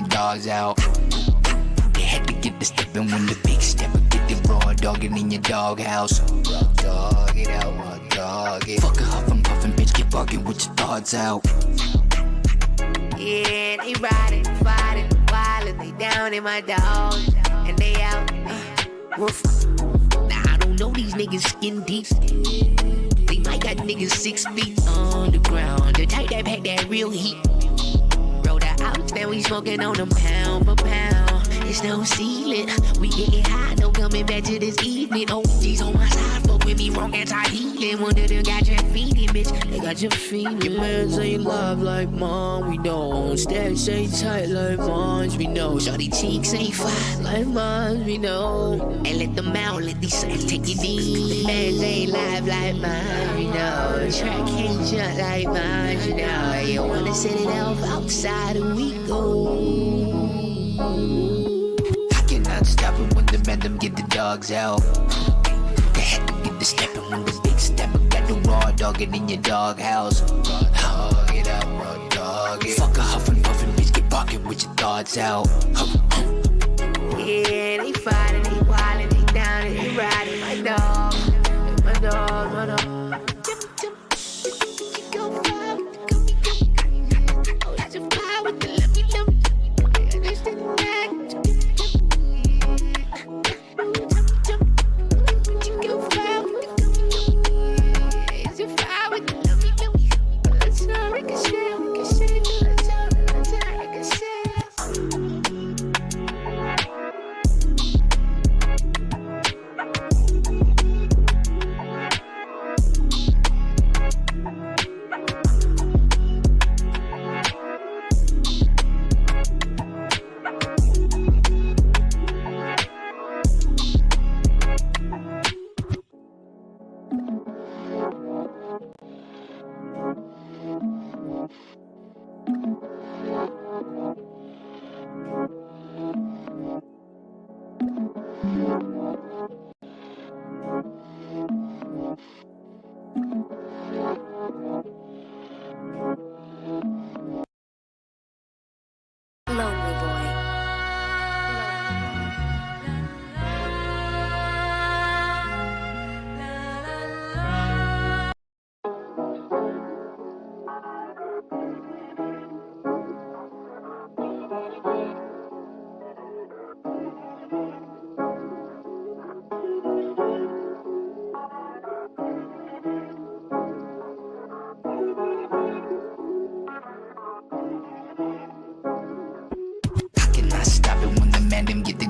Dogs out. They had to get the steppin' when the big stepper get the raw dogging in your doghouse. Dog it out, raw dog it. Fuck a huffin' puffin', bitch, get barking with your thoughts out. Yeah, they riding, fighting, wildin', they down in my dogs, and they out. Woof. Now I don't know these niggas skin deep. They might got niggas 6 feet on the ground. The type that pack that real heat. Now we smoking on them pound for pound. It's no ceiling. We getting high, no coming back to this evening. OG's on my side, fuck with me wrong, anti-healing. One of them got your feeding, bitch. They got your feeding. Your man say love like mom, we know. Stack say tight like moms, we know. Shorty cheeks ain't fine like moms, we know. And let them out, let these sides take it deep. Man ain't live like mine, we know. Track can't jump like mine, you know. You wanna set it off outside and we go. I cannot stop it when the man them get the dogs out. They had to get the steppin' when the big stepper got the raw dogging in your doghouse. Dog it out, raw dog it. Fuck a huffin' puffin', bitch, get barking with your thoughts out. Yeah, they fighting, they wildin', they down and they riding. My dog, my dog, my dog.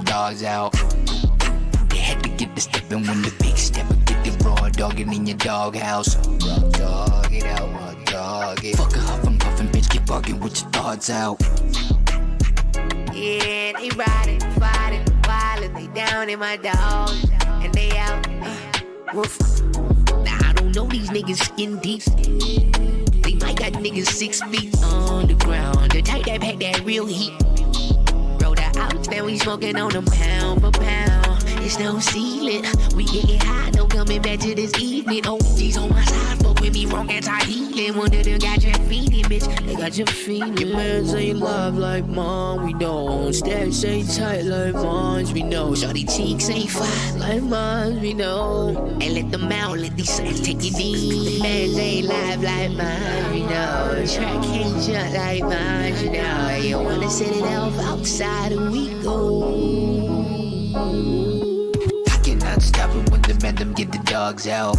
Dogs out. They had to get the steppin' when the big stepper get the raw dogging in your doghouse. Dog it out, raw dog it. Fuck a huffin' puffin', bitch, get barking with your thoughts out. Yeah, they riding, fighting, wildin', they down in my dogs, and they out. Woof. Now I don't know these niggas skin deep. They might got niggas 6 feet on the ground. The type that pack that real heat. Out, now we smoking on them pound for pound. It's no ceiling. We getting high, no coming back to this evening. OG's on my side, fuck with me wrong, anti-healing. One of them got your feeding, bitch. They got your feeding. Your man say love like mom, we know. Stack say tight like moms, we know. Shorty cheeks ain't fine like moms, we know. And let them out, let these sides take it deep. Man ain't live like mine, we know. Track can't jump like mine, you know. You wanna set it off outside and we go. I cannot stop it when the man them get the dogs out.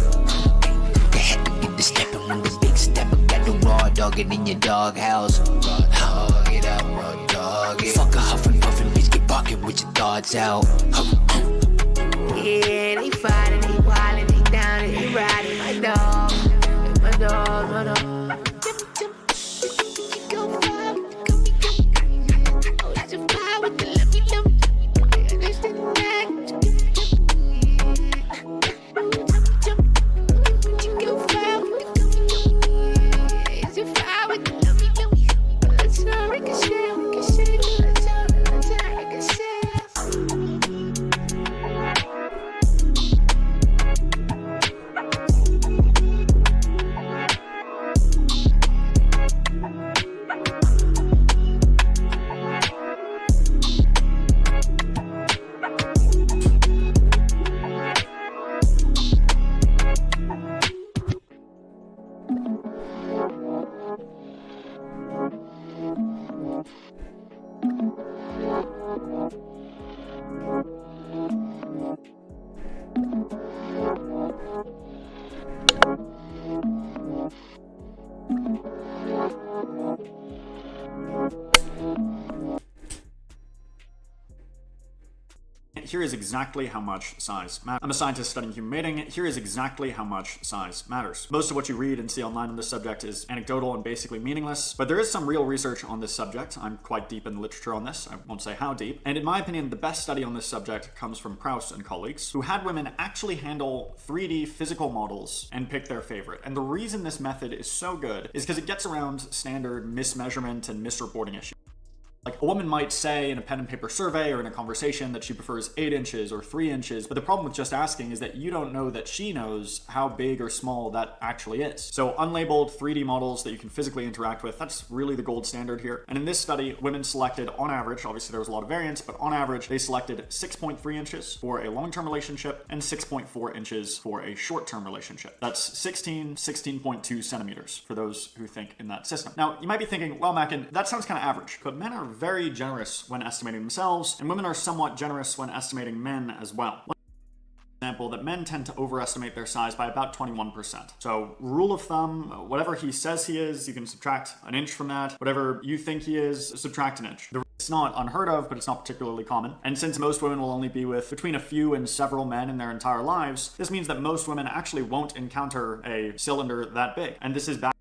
They had to get the steppin' when the big stepper got the raw dogging in your doghouse. Dog it out, raw dog it. Fuck a huffin' puffin', bitch, get barking with your thoughts out. Yeah, they fighting, they wildin', they down and they riding. My dog, my dog, my dog. here is exactly how much size matters. I'm a scientist studying human mating. Here is exactly how much size matters. Most of what you read and see online on this subject is anecdotal and basically meaningless, but there is some real research on this subject. I'm quite deep in the literature on this. I won't say how deep. And in my opinion, the best study on this subject comes from Preuss and colleagues, who had women actually handle 3D physical models and pick their favorite. And the reason this method is so good is because it gets around standard mismeasurement and misreporting issues. Like, a woman might say in a pen and paper survey or in a conversation that she prefers 8 inches or 3 inches, but the problem with just asking is that you don't know that she knows how big or small that actually is. So unlabeled 3D models that you can physically interact with, that's really the gold standard here. And in this study, women selected on average, obviously there was a lot of variance, but on average, they selected 6.3 inches for a long-term relationship and 6.4 inches for a short-term relationship. That's 16.2 centimeters for those who think in that system. Now, you might be thinking, well, Mackin, that sounds kind of average, but men are very generous when estimating themselves, and women are somewhat generous when estimating men as well. Example that men tend to overestimate their size by about 21%. So rule of thumb, whatever he says he is, you can subtract an inch from that. Whatever you think he is, subtract an inch. It's not unheard of, but it's not particularly common. And since most women will only be with between a few and several men in their entire lives, this means that most women actually won't encounter a cylinder that big. And this is back.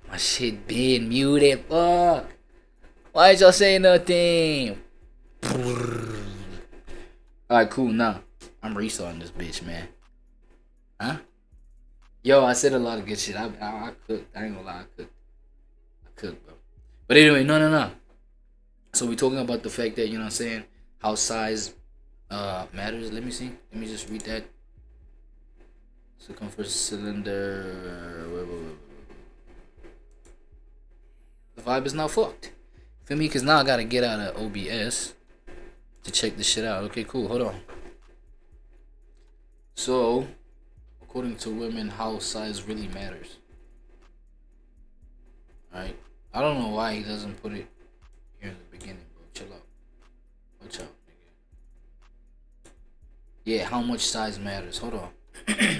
My shit been muted, fuck. Why y'all say nothing? Alright, cool, nah. I'm restarting this bitch, man. Huh? Yo, I said a lot of good shit. I cooked. I ain't gonna lie, I cooked, bro. But anyway, no. So we're talking about the fact that, you know what I'm saying, how size matters. Let me see. Let me just read that. Circumference cylinder. Wait. The vibe is now fucked. Feel me? Because now I gotta get out of OBS to check this shit out. Okay, cool. Hold on. So, according to women, how size really matters. Alright. I don't know why he doesn't put it here in the beginning, bro. Chill out. Watch out, nigga. Yeah, how much size matters. Hold on.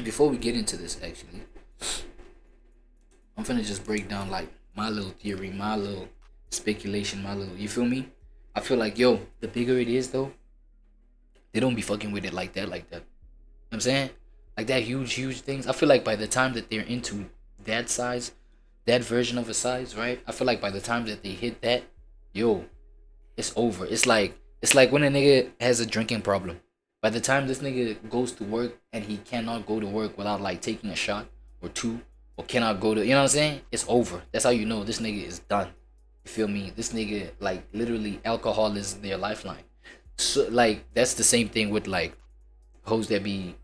Before we get into this, actually, I'm finna just break down, like, my little theory, my little speculation, my little, you feel me? I feel like, yo, the bigger it is, though, they don't be fucking with it like that. You know what I'm saying? Like that huge things. I feel like by the time that they're into that size, that version of a size, right? I feel like by the time that they hit that, yo, it's over. It's like when a nigga has a drinking problem. By the time this nigga goes to work and he cannot go to work without like taking a shot or two, or cannot go to, you know what I'm saying? It's over. That's how you know this nigga is done. You feel me? This nigga, like, literally alcohol is their lifeline. So, like, that's the same thing with, like, hoes that be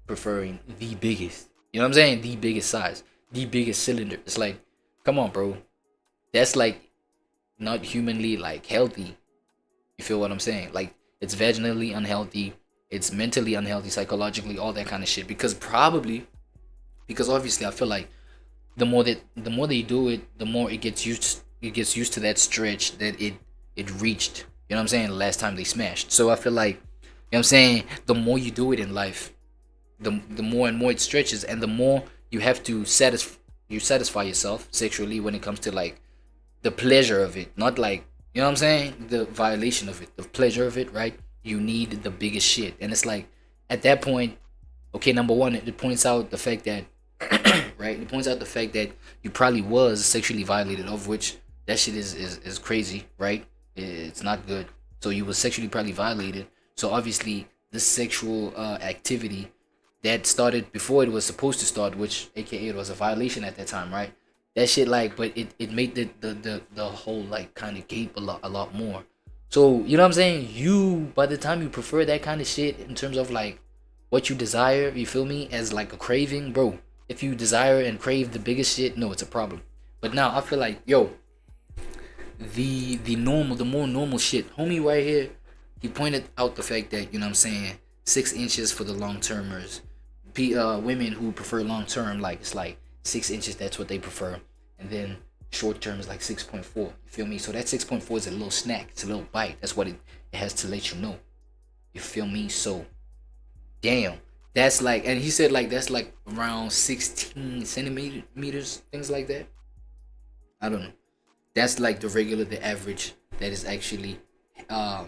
preferring the biggest. You know what I'm saying? The biggest size. The biggest cylinder. It's like, come on, bro. That's, like, not humanly, like, healthy. You feel what I'm saying? Like, it's vaginally unhealthy. It's mentally unhealthy, psychologically, all that kind of shit. Because obviously I feel like the more that you do it, the more it gets used to that stretch that it reached. You know what I'm saying? The last time they smashed. So I feel like, you know what I'm saying, the more you do it in life, the more and more it stretches, and the more you have to satisfy yourself sexually when it comes to like the pleasure of it, not like, you know what I'm saying, the violation of it, the pleasure of it, right? You need the biggest shit. And it's like, at that point, okay, number one, it points out the fact that right? It points out the fact that you probably was sexually violated, of which that shit is crazy, right? It's not good. So you was sexually probably violated. So obviously the sexual activity that started before it was supposed to start, which aka it was a violation at that time, right? That shit, like, but it made the whole like kind of gape a lot more. So you know what I'm saying? You, by the time you prefer that kind of shit in terms of like what you desire, you feel me, as like a craving, bro. If you desire and crave the biggest shit, no, it's a problem. But now I feel like, yo, the more normal shit, homie right here, he pointed out the fact that, you know what I'm saying, 6 inches for the long termers. Women who prefer long term, like, it's like 6 inches, that's what they prefer. And then short term is like 6.4. You feel me? So that 6.4 is a little snack. It's a little bite. That's what it has to let you know. You feel me? So, damn. That's like, and he said like that's like around 16 centimeters, things like that. I don't know. That's like the average that is actually, I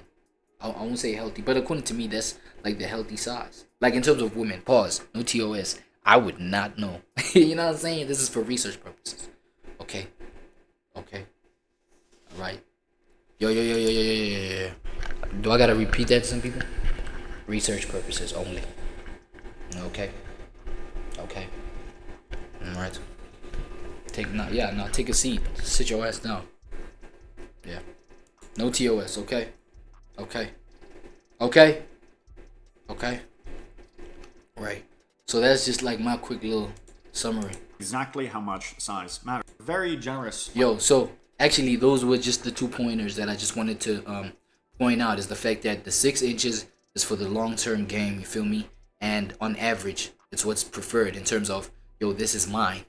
won't say healthy, but according to me, that's like the healthy size. Like in terms of women, pause, no TOS. I would not know. You know what I'm saying? This is for research purposes. Okay. Okay. All right. Yo. Do I gotta repeat that to some people? Research purposes only. Okay. Okay. All right. Take a seat. Sit your ass down. Yeah. No TOS. Okay. Okay. Okay. Okay. Right. So that's just like my quick little summary. Exactly how much size matters. Very generous. Yo, so actually those were just the 2 pointers that I just wanted to point out, is the fact that the 6 inches is for the long-term game, you feel me? And on average, it's what's preferred in terms of, yo, this is mine.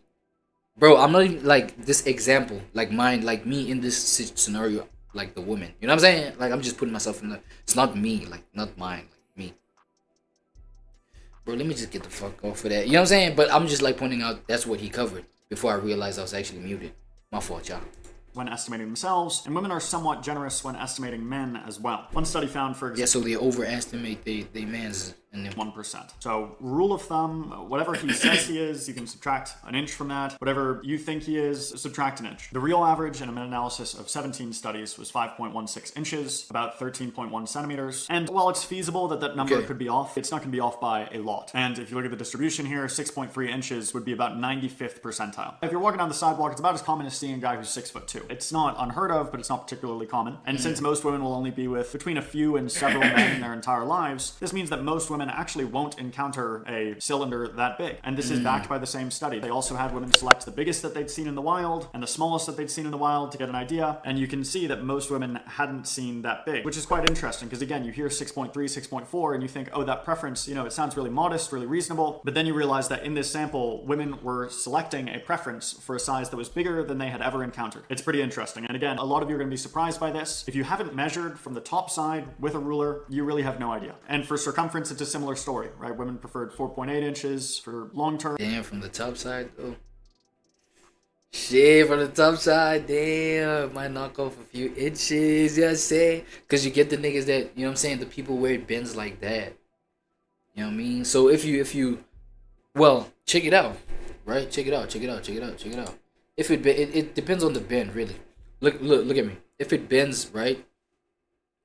Bro, I'm not even like this example, like mine, like me in this scenario, like the woman. You know what I'm saying? Like I'm just putting myself in the, it's not me, like not mine, like me. Bro, let me just get the fuck off of that. You know what I'm saying? But I'm just like pointing out that's what he covered before I realized I was actually muted. My fault, y'all. When estimating themselves, and women are somewhat generous when estimating men as well. One study found, for example, yeah, so they overestimate they man's and then 1%. So rule of thumb, whatever he says he is, you can subtract an inch from that. Whatever you think he is, subtract an inch. The real average in a meta-analysis of 17 studies was 5.16 inches, about 13.1 centimeters. And while it's feasible that that number could be off, it's not going to be off by a lot. And if you look at the distribution here, 6.3 inches would be about 95th percentile. If you're walking down the sidewalk, it's about as common as seeing a guy who's 6'2". It's not unheard of, but it's not particularly common. And since most women will only be with between a few and several men in their entire lives, this means that most women actually won't encounter a cylinder that big. And this is backed by the same study. They also had women select the biggest that they'd seen in the wild and the smallest that they'd seen in the wild to get an idea. And you can see that most women hadn't seen that big, which is quite interesting because again, you hear 6.3, 6.4 and you think, oh, that preference, you know, it sounds really modest, really reasonable. But then you realize that in this sample, women were selecting a preference for a size that was bigger than they had ever encountered. It's pretty interesting. And again, a lot of you are going to be surprised by this. If you haven't measured from the top side with a ruler, you really have no idea. And for circumference, it's a similar story, right? Women preferred 4.8 inches for long term. Damn, from the top side though. Shit, from the top side, damn, might knock off a few inches, you know what I'm saying? Because you get the niggas that, you know what I'm saying, the people where it bends like that. You know what I mean? So if you, well, check it out, right? Check it out. If it depends on the bend, really. Look at me. If it bends, right?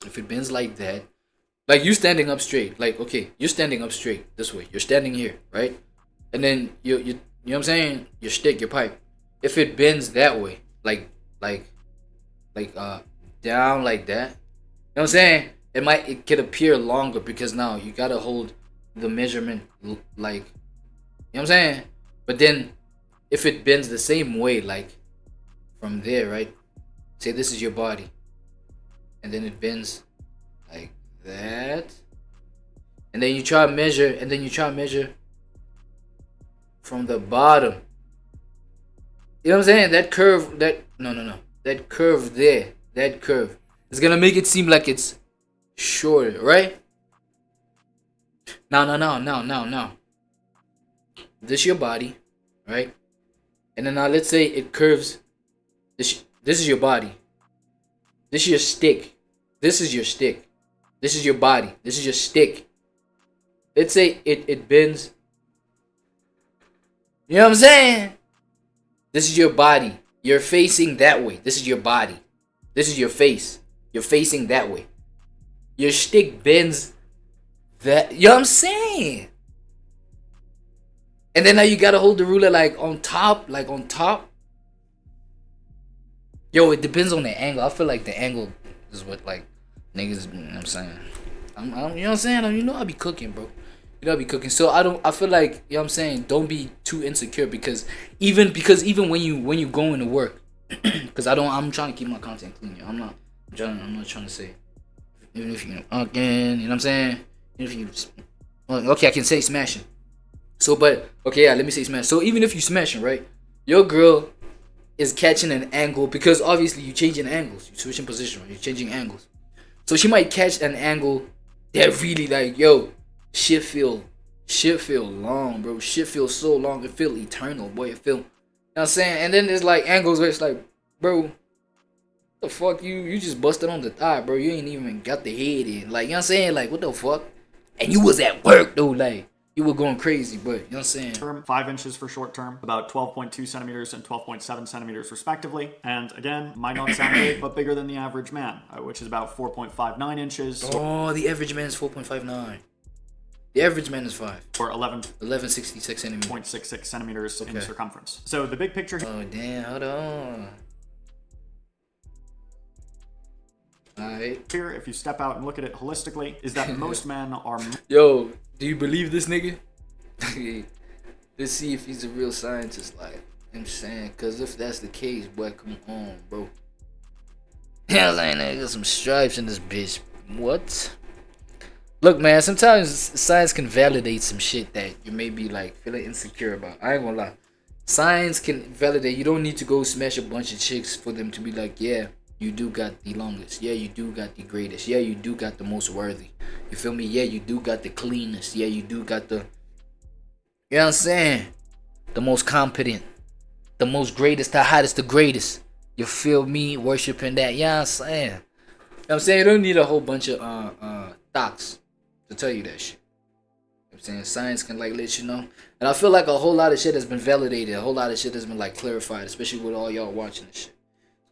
If it bends like that, like you standing up straight, like, okay, you're standing up straight this way. You're standing here, right? And then you know what I'm saying? Your stick, your pipe. If it bends that way, like down like that, you know what I'm saying? It could appear longer because now you gotta hold the measurement like, you know what I'm saying? But then if it bends the same way, like from there, right? Say this is your body, and then it bends like that, and then you try to measure, from the bottom. You know what I'm saying? That curve, that curve there, that curve is gonna make it seem like it's shorter, right? Now. This is your body, right? And then now let's say it curves. This is your body. This is your stick. This is your stick. This is your body. This is your stick. Let's say it bends. You know what I'm saying? This is your body. You're facing that way. This is your body. This is your face. You're facing that way. Your stick bends that. You know what I'm saying? And then now you gotta hold the ruler like on top. Yo, it depends on the angle. I feel like the angle is what like niggas, you know what I'm saying? You know what I'm saying? You know I be cooking, bro. You know I be cooking. So I feel like, you know what I'm saying, don't be too insecure because even when you go into work, because I'm trying to keep my content clean. I'm not trying to say, even if you again, you know what I'm saying? Even if you well, okay, I can say smashing. So but okay, yeah, let me say smash. So even if you smashing, right? Your girl is catching an angle, because obviously you changing angles, you switching position, right? You're changing angles. So she might catch an angle that really like, yo, shit feel long, bro. Shit feel so long. It feel eternal, boy. It feel, you know what I'm saying? And then there's like angles where it's like, bro, the fuck, you just busted on the thigh, bro. You ain't even got the head in. Like, you know what I'm saying? Like, what the fuck? And you was at work though, like you were going crazy, but you know what I'm saying? Term, 5 inches for short term, about 12.2 centimeters and 12.7 centimeters respectively. And again, might not sound big, but bigger than the average man, which is about 4.59 inches. Oh, the average man is 4.59. The average man is 5. Or 1166 centimeters. 0.66 centimeters in circumference. So the big picture. Oh damn, hold on. Alright. Here, if you step out and look at it holistically, is that most men are. Yo, do you believe this nigga? Let's see if he's a real scientist, like I'm saying, cause if that's the case, boy, come on, bro. Yeah, I'm saying, I got some stripes in this bitch. What? Look, man, sometimes science can validate some shit that you may be like feeling insecure about. I ain't gonna lie. Science can validate. You don't need to go smash a bunch of chicks for them to be like, yeah, you do got the longest. Yeah, you do got the greatest. Yeah, you do got the most worthy. You feel me? Yeah, you do got the cleanest. Yeah, you do got the, you know what I'm saying? The most competent. The most greatest, the hottest, the greatest. You feel me? Worshipping that. Yeah, you know I'm saying. You know what I'm saying? You don't need a whole bunch of docs to tell you that shit. You know what I'm saying? Science can like let you know. And I feel like a whole lot of shit has been validated. A whole lot of shit has been like clarified, especially with all y'all watching this shit.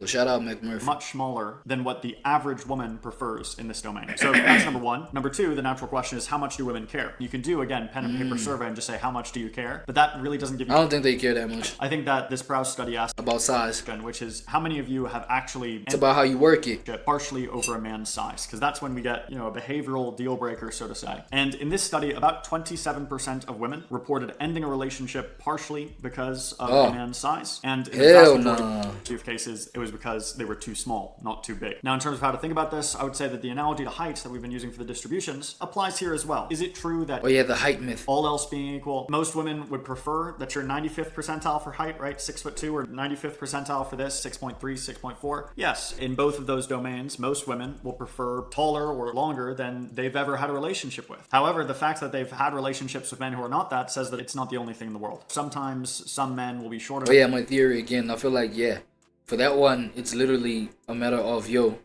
So shout out McMurphy. Much smaller than what the average woman prefers in this domain. So that's number one. Number two, the natural question is, how much do women care? You can do, again, pen and paper survey and just say, how much do you care? But that really doesn't give you... I don't think they care that much. I think that this PHREYZ study asked about size, which is how many of you have actually... It's about how you work it. Partially over a man's size, because that's when we get, you know, a behavioral deal breaker, so to say. And in this study, about 27% of women reported ending a relationship partially because of a man's size. And in the vast majority of cases, it was because they were too small, not too big. Now, in terms of how to think about this, I would say that the analogy to height that we've been using for the distributions applies here as well. Is it true that... Oh yeah, the height myth. All else being equal, most women would prefer that you're 95th percentile for height, right? 6'2", or 95th percentile for this, 6.3, 6.4. Yes, in both of those domains, most women will prefer taller or longer than they've ever had a relationship with. However, the fact that they've had relationships with men who are not that says that it's not the only thing in the world. Sometimes some men will be shorter. Oh yeah, my theory again, I feel like, yeah, for that one, it's literally a matter of, yo,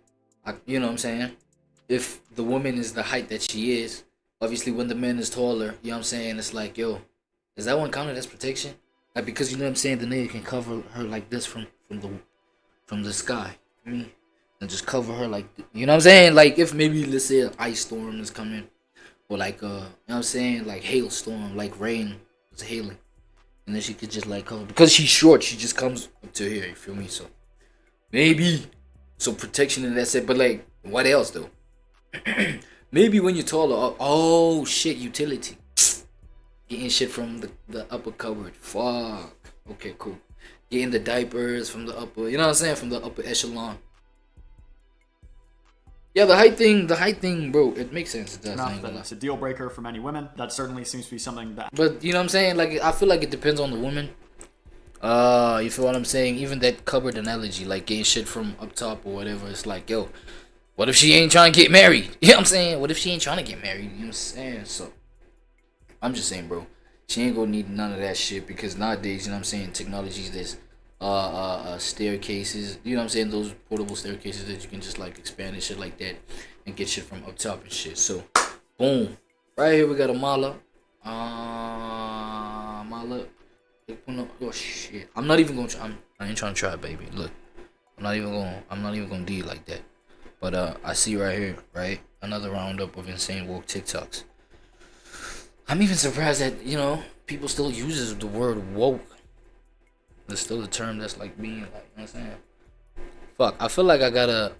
you know what I'm saying? If the woman is the height that she is, obviously when the man is taller, you know what I'm saying? It's like, yo, is that one counted as protection? Like, because you know what I'm saying? The nigga can cover her like this from the sky. I mean, and just cover her like, you know what I'm saying? Like, if maybe, let's say, an ice storm is coming, or like, you know what I'm saying? Like, hailstorm, like rain is hailing. And then she could just like cover, because she's short, she just comes up to here, you feel me? So maybe so protection and that's it. But like, what else though? Maybe when you're taller, oh shit, utility, getting shit from the upper cupboard. Fuck. Okay, cool. Getting the diapers from the upper, you know what I'm saying, from the upper echelon. Yeah, the height thing, bro, it makes sense. It does. It's a deal breaker for many women. That certainly seems to be something that... But, you know what I'm saying? Like, I feel like it depends on the woman. You feel what I'm saying? Even that cupboard analogy, like getting shit from up top or whatever, it's like, yo, what if she ain't trying to get married? You know what I'm saying? What if she ain't trying to get married? You know what I'm saying? So, I'm just saying, bro, she ain't gonna need none of that shit, because nowadays, you know what I'm saying, technologies, there's staircases, you know what I'm saying, those portable staircases that you can just like expand and shit like that and get shit from up top and shit. So boom, right here we got a mala. Oh shit, I'm not even gonna try. I ain't trying to try, baby. Look, I'm not even gonna do it like that. But I see right here, right, another roundup of insane woke TikToks. I'm even surprised that, you know, people still uses the word woke. There's still a term that's like being like, you know what I'm saying? Fuck, I feel like I gotta,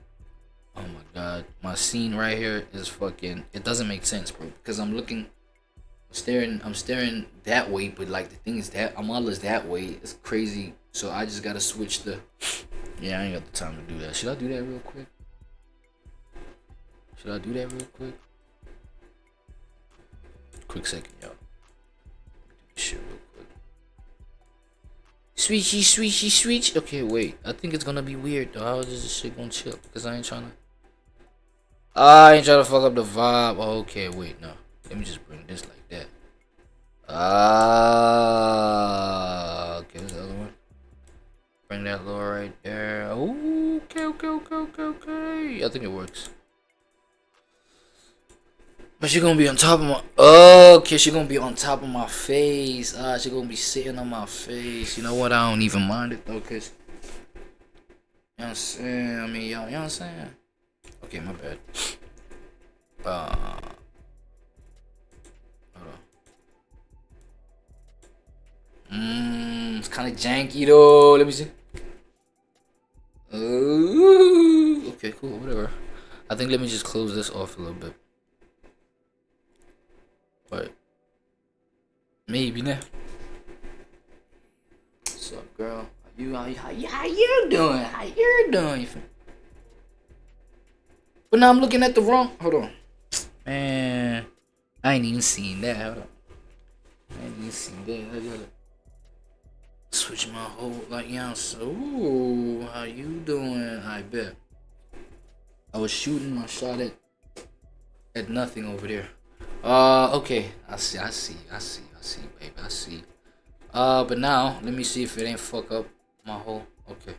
oh my god, my scene right here is fucking, it doesn't make sense, bro, because I'm staring that way, but like the thing is that Amala's that way, it's crazy, so I just gotta switch the, yeah, I ain't got the time to do that. Should I do that real quick? Quick second, y'all. Shit real quick. Switchy. Okay, wait. I think it's gonna be weird though. How is this shit gonna chill? Because I ain't trying to fuck up the vibe. Oh, okay, wait, no. Let me just bring this like that. Okay, what's the other one? Bring that lower right there. Ooh, okay. I think it works. But she gonna be on top of my. Okay, she gonna be on top of my face. She gonna be sitting on my face. You know what? I don't even mind it though, cause you know what I'm saying. I mean, y'all, you know what I'm saying. Okay, my bad. Hold on. It's kind of janky though. Let me see. Okay, cool, whatever. I think let me just close this off a little bit. But maybe now. What's up, girl? How you doing? How you doing? But now I'm looking at the wrong. Hold on, man. I ain't even seen that. Hold on. I ain't even seen that. I gotta switch my whole so. Ooh, how you doing? I bet. I was shooting my shot at nothing over there. Okay. I see, baby. I see. But now let me see if it ain't fuck up my whole. Okay.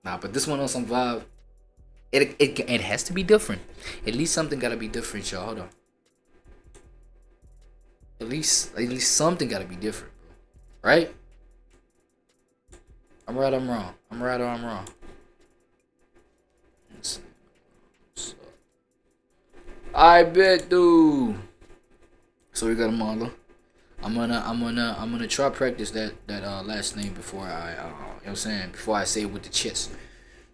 Nah, but this one on some vibe. It has to be different. At least something gotta be different, y'all. Hold on. At least something gotta be different, bro. Right? I'm right, I'm wrong. I'm right or I'm wrong. Let's see. I bet, dude. So we got a model. I'm gonna try practice that last name before I you know what I'm saying, before I say it with the chest.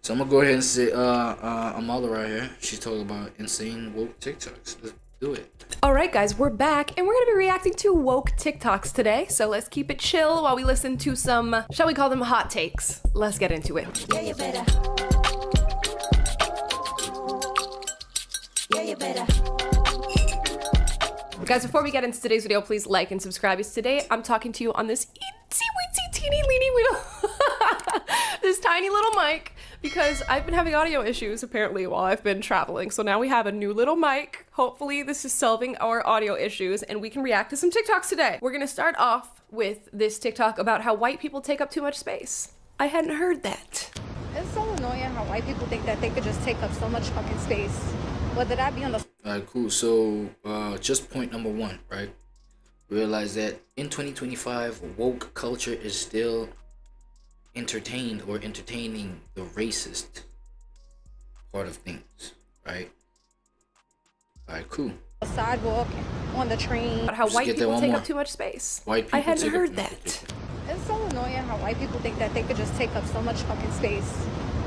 So I'm gonna go ahead and say Amala right here. She's talking about insane woke TikToks. Let's do it. Alright guys, we're back and we're gonna be reacting to woke TikToks today. So let's keep it chill while we listen to some, shall we call them hot takes? Let's get into it. Yeah, you better. Yeah, you better. Guys, before we get into today's video, please like and subscribe, because today I'm talking to you on this itsy-witsy teeny-weeny wheel. This tiny little mic, because I've been having audio issues apparently while I've been traveling. So now we have a new little mic. Hopefully this is solving our audio issues and we can react to some TikToks today. We're gonna start off with this TikTok about how white people take up too much space. I hadn't heard that. It's so annoying how white people think that they could just take up so much fucking space. Whether that be on the... Alright, cool. So, just point number one, right? Realize that in 2025, woke culture is still entertaining the racist part of things, right? Alright, cool. sidewalk, on the train. About how Just white get that people one take more. up too much space. White people I hadn't take up heard too much that. space. It's so annoying how white people think that they could just take up so much fucking space.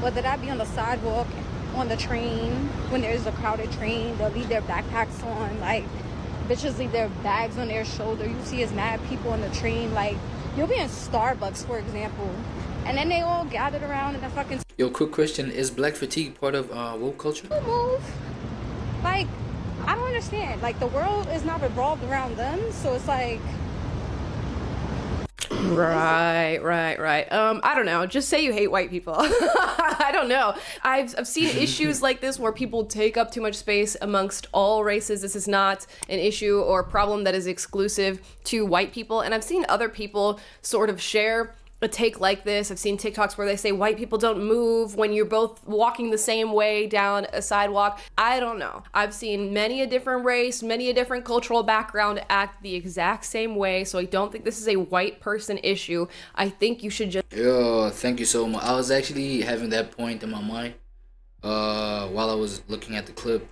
Whether that be on the sidewalk, on the train, when there's a crowded train, they'll leave their backpacks on. Like, bitches leave their bags on their shoulder. You see as mad people on the train. Like, you'll be in Starbucks, for example, and then they all gathered around in the fucking... Yo, quick question. Is black fatigue part of woke culture? move. Like, I don't understand. Like, the world is not revolved around them, so it's like... Right. I don't know. Just say you hate white people. I don't know. I've seen issues like this where people take up too much space amongst all races. This is not an issue or problem that is exclusive to white people. And I've seen other people sort of share a take like this. I've seen TikToks where they say white people don't move when you're both walking the same way down a sidewalk. I don't know. I've seen many a different race, many a different cultural background act the exact same way. So I don't think this is a white person issue. I think you should just... Yo, thank you so much. I was actually having that point in my mind while I was looking at the clip,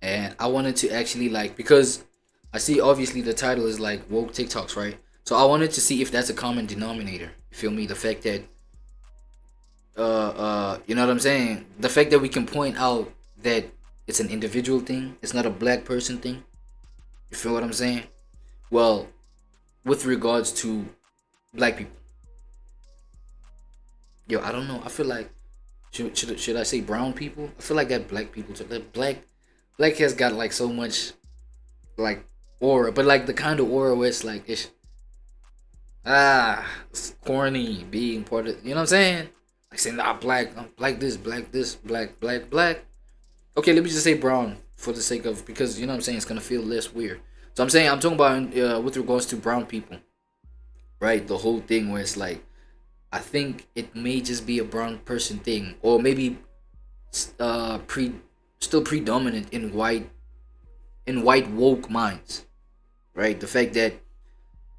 and I wanted to actually, like, because I see obviously the title is like woke TikToks, right? So I wanted to see if that's a common denominator. You feel me? The fact that you know what I'm saying? The fact that we can point out that it's an individual thing, it's not a black person thing. You feel what I'm saying? Well, with regards to black people. Yo, I don't know. I feel like should I say brown people? I feel like that black people too. That black has got like so much like aura, but like the kind of aura where it's like it's corny being part of, you know what I'm saying? Like saying, nah, black, this, black. Okay, let me just say brown for the sake of, because you know what I'm saying, it's gonna feel less weird. So I'm saying, I'm talking about with regards to brown people, right? The whole thing where it's like, I think it may just be a brown person thing, or maybe still predominant in white woke minds, right? The fact that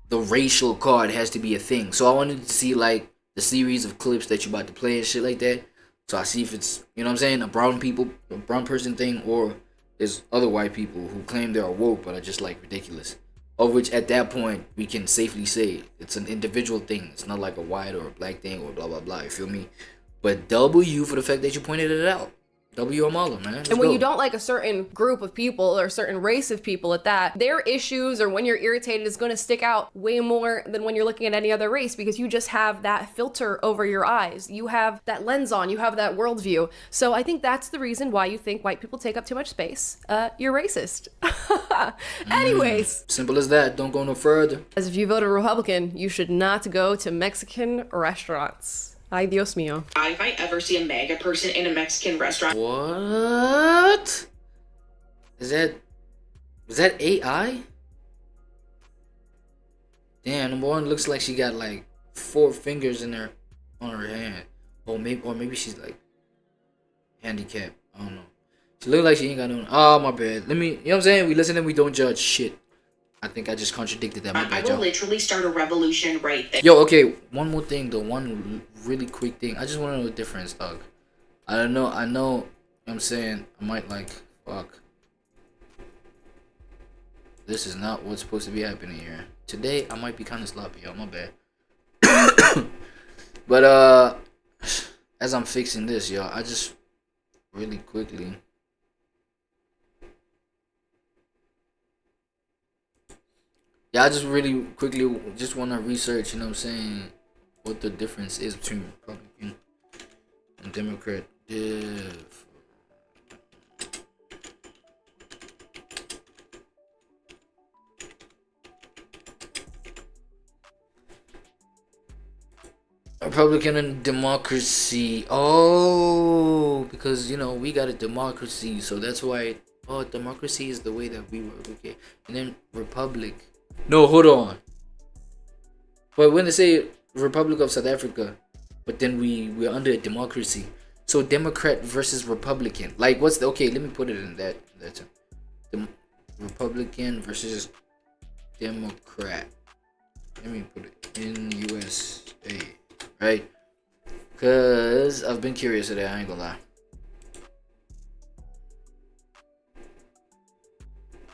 the racial card has to be a thing. So I wanted to see like the series of clips that you're about to play and shit like that. So I see if it's, you know what I'm saying, a brown person thing, or there's other white people who claim they are woke but are just like ridiculous. Of which at that point we can safely say it's an individual thing. It's not like a white or a black thing or blah blah blah. You feel me? But W for the fact that you pointed it out. W on Mala, man. Let's and when go. you don't like a certain group of people or a certain race of people at that, their issues or when you're irritated is going to stick out way more than when you're looking at any other race, because you just have that filter over your eyes. You have that lens on, you have that worldview. So I think that's the reason why you think white people take up too much space. You're racist. Anyways. Simple as that. Don't go no further. As if you voted Republican, you should not go to Mexican restaurants. Ay, Dios mío. If I ever see a MAGA person in a Mexican restaurant. What? Is that AI? Damn, number one looks like she got like 4 fingers on her hand. Or maybe she's like handicapped. I don't know. She look like she ain't got no. Oh my bad. You know what I'm saying? We listen and we don't judge shit. I think I just contradicted that. My bad, I will literally start a revolution right there. Yo, okay, one more thing though. One really quick thing. I just want to know the difference, dog. I don't know. I know. You know what I'm saying, I might like, fuck. This is not what's supposed to be happening here. Today, I might be kind of sloppy, y'all. My bad. But, as I'm fixing this, y'all, I just really quickly. Yeah, I just really quickly just want to research, you know what I'm saying, what the difference is between Republican and Democrat. Republican and democracy. Oh, because, you know, we got a democracy, so that's why. Oh, democracy is the way that we work, okay. And then republic. No, hold on. But when they say Republic of South Africa, but then we're under a democracy. So Democrat versus Republican. Like, what's the, okay, let me put it in that term. Republican versus Democrat. Let me put it in USA, right? Cause I've been curious today, I ain't gonna lie.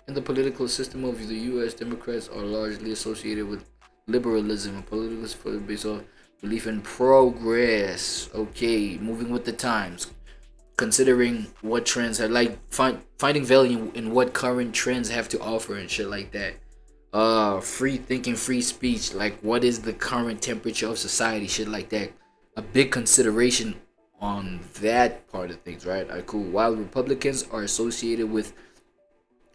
In the political system of the U.S., Democrats are largely associated with liberalism, a political system based on belief in progress. Okay, moving with the times, considering what trends are like, finding value in what current trends have to offer and shit like that. Free thinking, free speech, like what is the current temperature of society, shit like that. A big consideration on that part of things, right? Alright, cool. While Republicans are associated with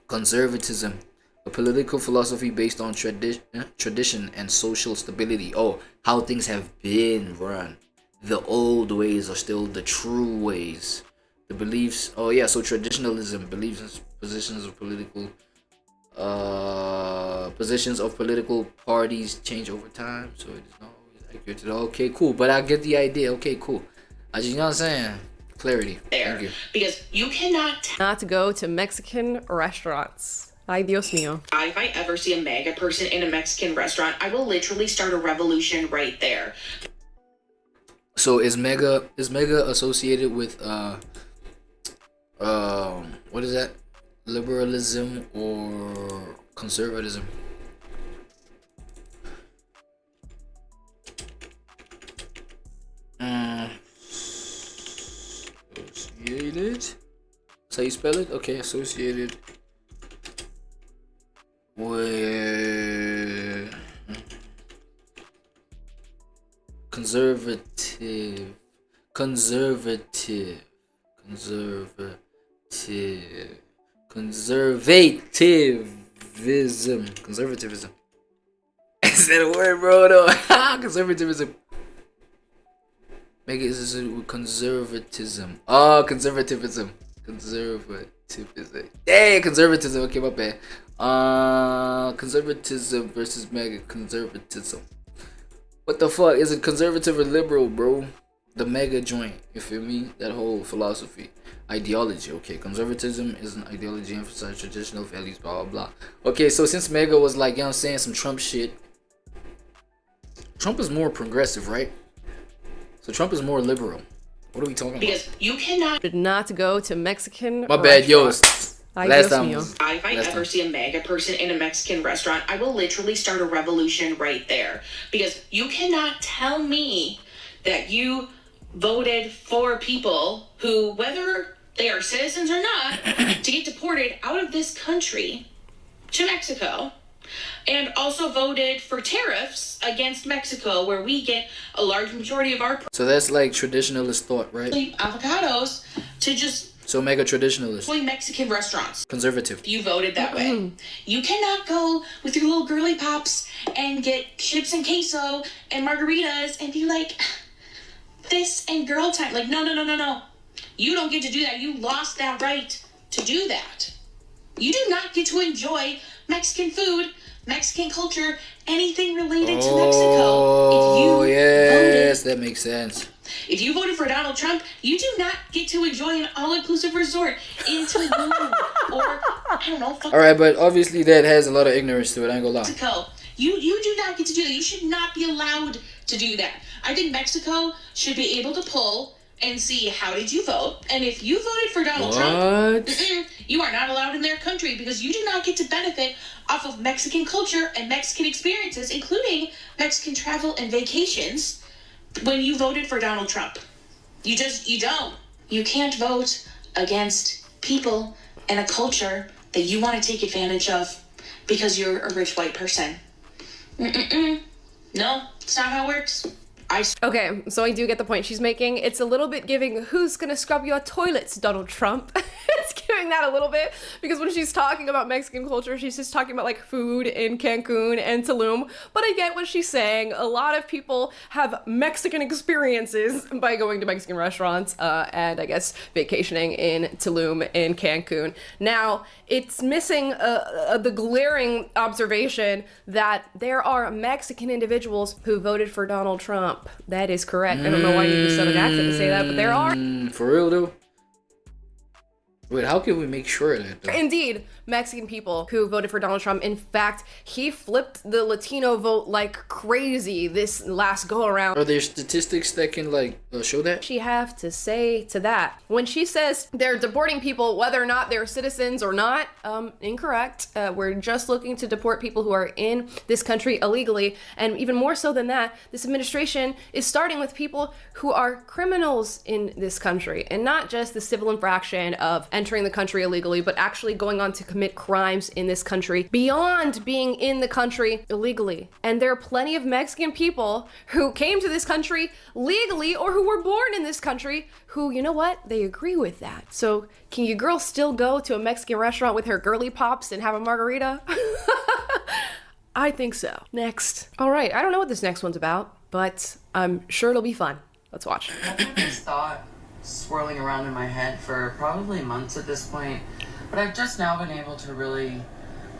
conservatism, a political philosophy based on tradition and social stability. Oh, how things have been run. The old ways are still the true ways. The beliefs. Oh yeah, so traditionalism, beliefs and positions of political parties change over time, so it is not always accurate to the. Okay, cool. But I get the idea. Okay, cool. You know what I'm saying? Clarity. There. Thank you. Because you cannot Not to go to Mexican restaurants. Ay, Dios mío. if I ever see a MAGA person in a Mexican restaurant, I will literally start a revolution right there. So is mega associated with what is that? Liberalism or conservatism? Associated. That's how you spell it? Okay, associated with conservative. Conservatism. Is that a word, bro? No. Conservatism. Make it conservatism. Oh, conservatism. Hey, conservatism. Okay, my bad. Conservatism versus mega conservatism. What the fuck? Is it conservative or liberal, bro? The mega joint. You feel me? That whole philosophy. Ideology. Okay, conservatism is an ideology emphasizing traditional values, blah, blah, blah. Okay, so since mega was like, you know what I'm saying, some Trump shit. Trump is more progressive, right? So Trump is more liberal. What are we talking Because about? you cannot. Did not go to Mexican. My bad, yo. Ay, Last Dios time mío. was, If I last ever time. see a MAGA person in a Mexican restaurant, I will literally start a revolution right there. Because you cannot tell me that you voted for people who, whether they are citizens or not, to get deported out of this country to Mexico, and also voted for tariffs against Mexico, where we get a large majority of our So that's like traditionalist thought, right? avocados, to just So mega traditionalist. Mexican restaurants. Conservative. You voted that way. You cannot go with your little girly pops and get chips and queso and margaritas and be like, this and girl time. Like, no. You don't get to do that. You lost that right to do that. You do not get to enjoy Mexican food, Mexican culture, anything related to Mexico. Oh, If you yes, voted, that makes sense. if you voted for Donald Trump, you do not get to enjoy an all-inclusive resort in Tulum or, I don't know, fuck Alright, but obviously that has a lot of ignorance to it, I ain't gonna lie. Mexico. You do not get to do that. You should not be allowed to do that. I think Mexico should be able to pull and see how did you vote. And if you voted for Donald Trump, you are not allowed in their country because you do not get to benefit off of Mexican culture and Mexican experiences, including Mexican travel and vacations, when you voted for Donald Trump. You don't. You can't vote against people and a culture that you want to take advantage of because you're a rich white person. No, it's not how it works. Okay, so I do get the point she's making. It's a little bit giving who's gonna scrub your toilets, Donald Trump. It's giving that a little bit because when she's talking about Mexican culture, she's just talking about like food in Cancun and Tulum. But I get what she's saying. A lot of people have Mexican experiences by going to Mexican restaurants and I guess vacationing in Tulum and Cancun. Now, it's missing the glaring observation that there are Mexican individuals who voted for Donald Trump. That is correct. I don't know why you use a southern accent to say that, but there are. For real though? Wait, how can we make sure of that though? Indeed, Mexican people who voted for Donald Trump. In fact, he flipped the Latino vote like crazy this last go around. Are there statistics that can like show that? She have to say to that? When she says they're deporting people whether or not they're citizens or not, incorrect. We're just looking to deport people who are in this country illegally, and even more so than that, this administration is starting with people who are criminals in this country, and not just the civil infraction of entering the country illegally, but actually going on to commit crimes in this country beyond being in the country illegally. And there are plenty of Mexican people who came to this country legally or who were born in this country who, you know what, they agree with that. So can your girl still go to a Mexican restaurant with her girly pops and have a margarita? I think so. Next. All right, I don't know what this next one's about, but I'm sure it'll be fun. Let's watch. I've had this thought swirling around in my head for probably months at this point, but I've just now been able to really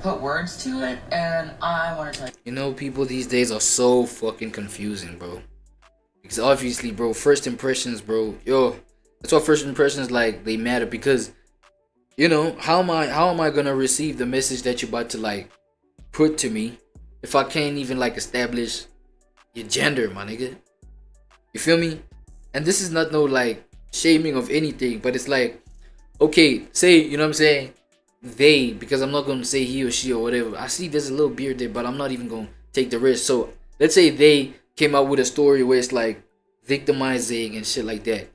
put words to it, and I want to tell you. You know, people these days are so fucking confusing, bro. Because obviously, bro, first impressions, bro, yo, that's why first impressions, like, they matter. Because, you know, how am I gonna receive the message that you're about to like put to me if I can't even like establish your gender, my nigga? You feel me? And this is not no like shaming of anything, but it's like, okay, say, you know what I'm saying, they, because I'm not gonna say he or she or whatever. I see there's a little beard there, but I'm not even gonna take the risk. So let's say they came out with a story where it's like victimizing and shit like that.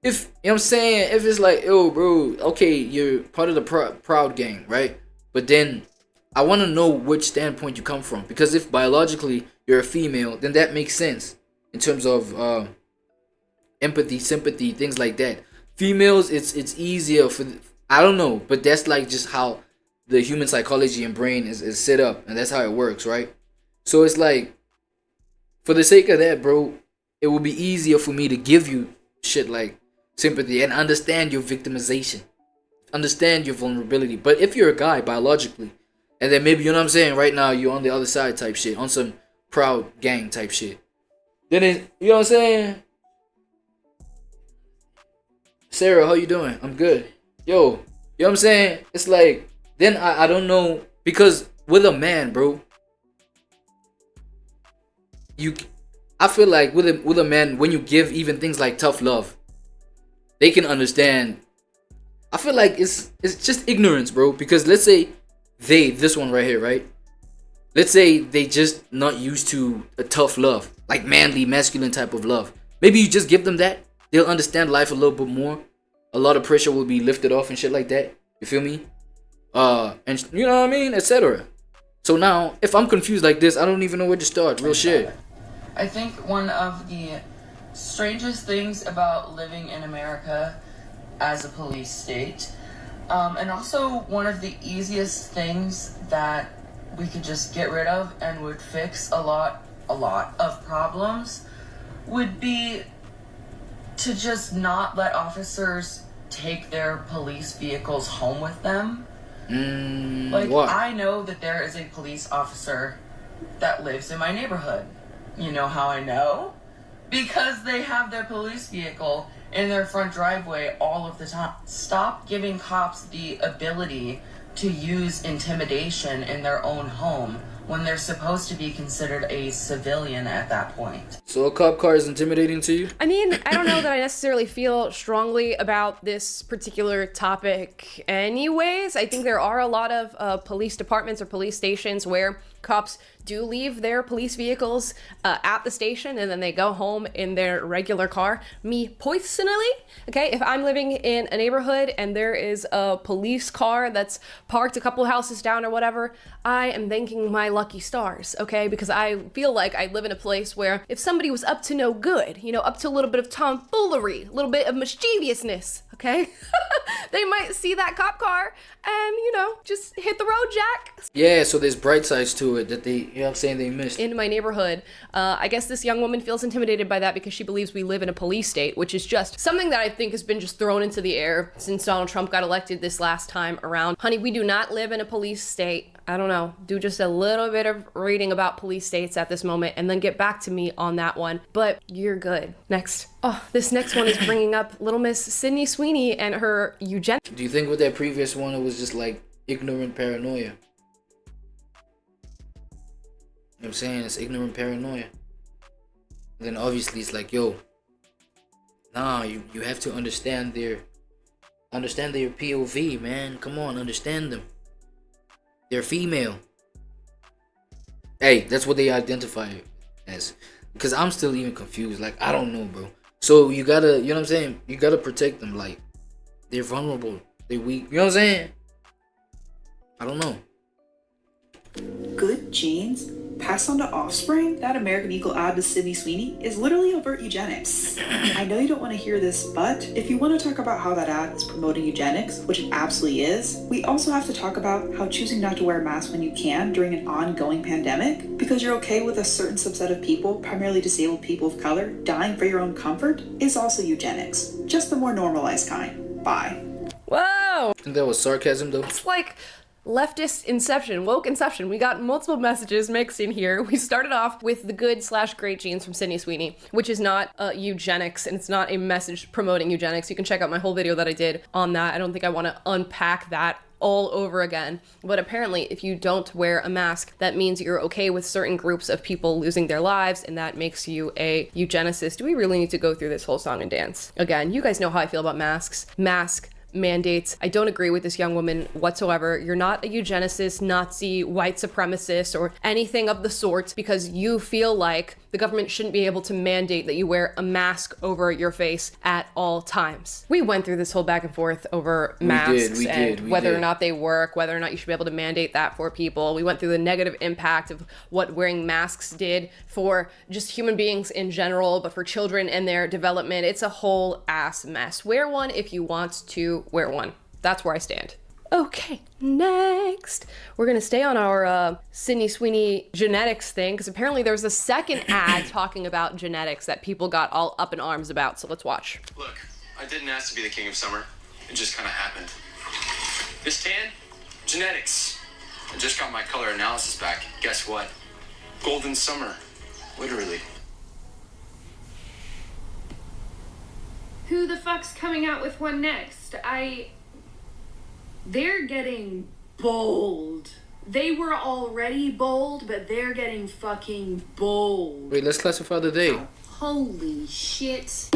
If, you know what I'm saying, if it's like, yo bro, okay, you're part of the proud gang, right? But then I want to know which standpoint you come from, because if biologically you're a female, then that makes sense in terms of empathy, sympathy, things like that. Females, it's easier for, I don't know, but that's like just how the human psychology and brain is set up, and that's how it works, right? So it's like, for the sake of that, bro, it will be easier for me to give you shit like sympathy and understand your victimization, understand your vulnerability. But if you're a guy biologically, and then maybe, you know what I'm saying, right now you're on the other side type shit, on some proud gang type shit, then it, you know what I'm saying? Sarah, how you doing? I'm good. Yo, you know what I'm saying? It's like, then I don't know, because with a man, bro, I feel like with a man, when you give even things like tough love, they can understand. I feel like it's just ignorance, bro, because let's say this one right here, right? Let's say they just not used to a tough love, like manly, masculine type of love. Maybe you just give them that, they'll understand life a little bit more. A lot of pressure will be lifted off and shit like that. You feel me? And you know what I mean, etc. So now, if I'm confused like this, I don't even know where to start. Real shit. I think one of the strangest things about living in America as a police state, and also one of the easiest things that we could just get rid of and would fix a lot of problems, would be to just not let officers take their police vehicles home with them. Like, what? I know that there is a police officer that lives in my neighborhood. You know how I know? Because they have their police vehicle in their front driveway all of the time. Stop giving cops the ability to use intimidation in their own home when they're supposed to be considered a civilian at that point. So a cop car is intimidating to you? I mean, I don't know that I necessarily feel strongly about this particular topic anyways. I think there are a lot of police departments or police stations where cops do leave their police vehicles at the station and then they go home in their regular car. Me personally, okay, if I'm living in a neighborhood and there is a police car that's parked a couple houses down or whatever, I am thanking my lucky stars, okay? Because I feel like I live in a place where if somebody was up to no good, you know, up to a little bit of tomfoolery, a little bit of mischievousness, okay? They might see that cop car and, you know, just hit the road, Jack. Yeah, so there's bright sides to it that they, you know what I'm saying, they missed. In my neighborhood, I guess this young woman feels intimidated by that because she believes we live in a police state, which is just something that I think has been just thrown into the air since Donald Trump got elected this last time around. Honey, we do not live in a police state. I don't know, do just a little bit of reading about police states at this moment and then get back to me on that one. But you're good. Next. Oh, this next one is bringing up little Miss Sydney Sweeney and her eugenics. Do you think with that previous one, it was just like ignorant paranoia? You know what I'm saying? It's ignorant paranoia. And then obviously it's like, yo, nah, you have to understand their POV, man. Come on, understand them. They're female. Hey, that's what they identify as. Because I'm still even confused. Like, I don't know, bro. So you gotta, you know what I'm saying? You gotta protect them. Like, they're vulnerable. They're weak. You know what I'm saying? I don't know. Good genes passed on to offspring? That American Eagle ad to Sydney Sweeney is literally overt eugenics. I know you don't want to hear this, but if you want to talk about how that ad is promoting eugenics, which it absolutely is, we also have to talk about how choosing not to wear a mask when you can during an ongoing pandemic, because you're okay with a certain subset of people, primarily disabled people of color, dying for your own comfort, is also eugenics. Just the more normalized kind. Bye. Whoa! I think that was sarcasm, though. It's like leftist inception, woke inception. We got multiple messages mixed in here. We started off with the good/great genes from Sydney Sweeney, which is not eugenics, and it's not a message promoting eugenics. You can check out my whole video that I did on that. I don't think I want to unpack that all over again. But apparently, if you don't wear a mask, that means you're okay with certain groups of people losing their lives, and that makes you a eugenicist. Do we really need to go through this whole song and dance? Again, you guys know how I feel about masks. Mask mandates. I don't agree with this young woman whatsoever. You're not a eugenicist, Nazi, white supremacist, or anything of the sort because you feel like the government shouldn't be able to mandate that you wear a mask over your face at all times. We went through this whole back and forth over masks and whether or not they work, whether or not you should be able to mandate that for people. We went through the negative impact of what wearing masks did for just human beings in general, but for children and their development. It's a whole ass mess. Wear one if you want to wear one. That's where I stand. Okay, next we're gonna stay on our Sydney Sweeney genetics thing, because apparently there was a second ad talking about genetics that people got all up in arms about. So let's watch. Look, I didn't ask to be the king of summer. It just kind of happened. This tan, genetics. I just got my color analysis back. Guess what? Golden summer, literally. Who the fuck's coming out with one next? They're getting bold. They were already bold, but they're getting fucking bold. Wait, let's classify the day. Holy shit.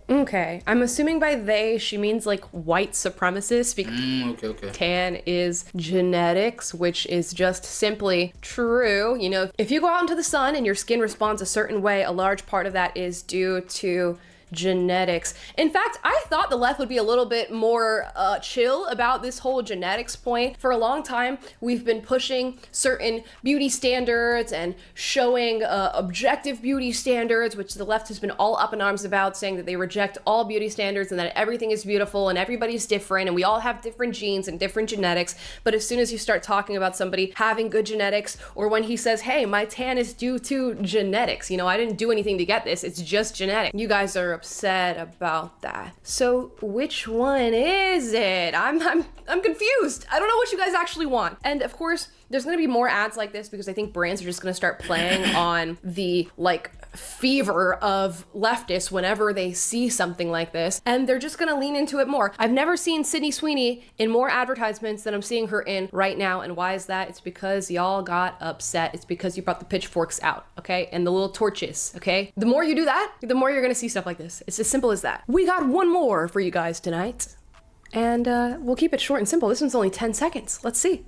Okay, I'm assuming by they she means like white supremacists, because Okay. tan is genetics, which is just simply true. You know, if you go out into the sun and your skin responds a certain way, a large part of that is due to genetics. In fact, I thought the left would be a little bit more chill about this whole genetics point. For a long time, we've been pushing certain beauty standards and showing objective beauty standards, which the left has been all up in arms about, saying that they reject all beauty standards and that everything is beautiful and everybody's different and we all have different genes and different genetics. But as soon as you start talking about somebody having good genetics, or when he says, hey, my tan is due to genetics, you know, I didn't do anything to get this, it's just genetic. You guys are upset about that. So which one is it? I'm confused. I don't know what you guys actually want. And of course, there's gonna be more ads like this because I think brands are just gonna start playing on the like fever of leftists whenever they see something like this, and they're just gonna lean into it more. I've never seen Sydney Sweeney in more advertisements than I'm seeing her in right now, and why is that? It's because y'all got upset. It's because you brought the pitchforks out, okay? And the little torches, okay? The more you do that, the more you're gonna see stuff like this. It's as simple as that. We got one more for you guys tonight, and we'll keep it short and simple. This one's only 10 seconds. Let's see.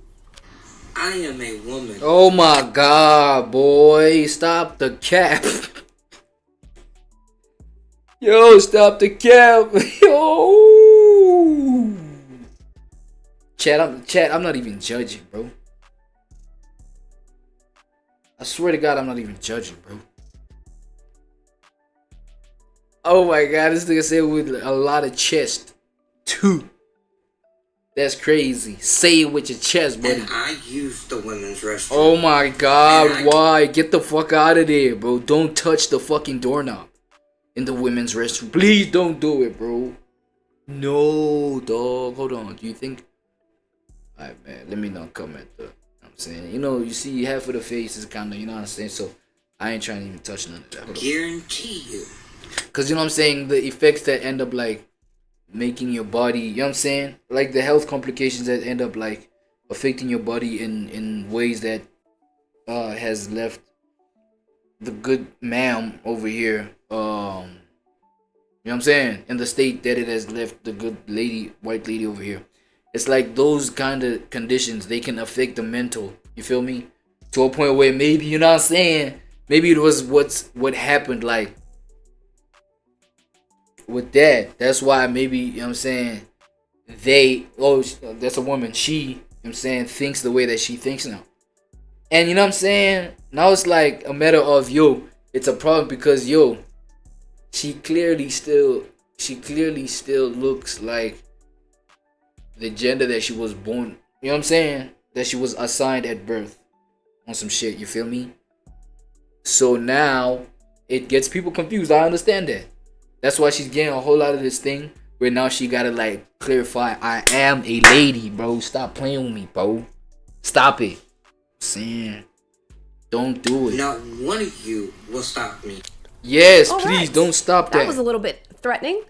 I am a woman. Oh my god, boy. Stop the cap. Yo, stop the cap. Yo. Chat, I'm not even judging, bro. I swear to God, I'm not even judging, bro. Oh my god, this nigga said with a lot of chest. Too. That's crazy. Say it with your chest, buddy. And I use the women's restroom. Oh my god, why? Get the fuck out of there, bro. Don't touch the fucking doorknob in the women's restroom. Please don't do it, bro. No, dog. Hold on. Do you think... Alright, man. Let me not comment, though. You know what I'm saying? You know, you see half of the face is kind of, you know what I'm saying? So, I ain't trying to even touch none of that. Hold on. Guarantee you. Because, you know what I'm saying? The effects that end up, like, making your body, you know what I'm saying? Like the health complications that end up like affecting your body in ways that has left the good ma'am over here, you know what I'm saying? In the state that it has left the good lady, white lady over here. It's like those kind of conditions, they can affect the mental, you feel me? To a point where maybe, you know what I'm saying? Maybe it was what happened, like, with that. That's why maybe, you know what I'm saying, that's a woman, she, you know what I'm saying, thinks the way that she thinks now. And you know what I'm saying, now it's like a matter of, yo, it's a problem because, yo, she clearly still looks like the gender that she was born, you know what I'm saying, that she was assigned at birth on some shit, you feel me? So now it gets people confused. I understand that. That's why she's getting a whole lot of this thing where now she gotta like clarify, I am a lady, bro. Stop playing with me, bro. Stop it. I'm saying, don't do it. Not one of you will stop me. Yes, All please right. don't stop that. That was a little bit threatening.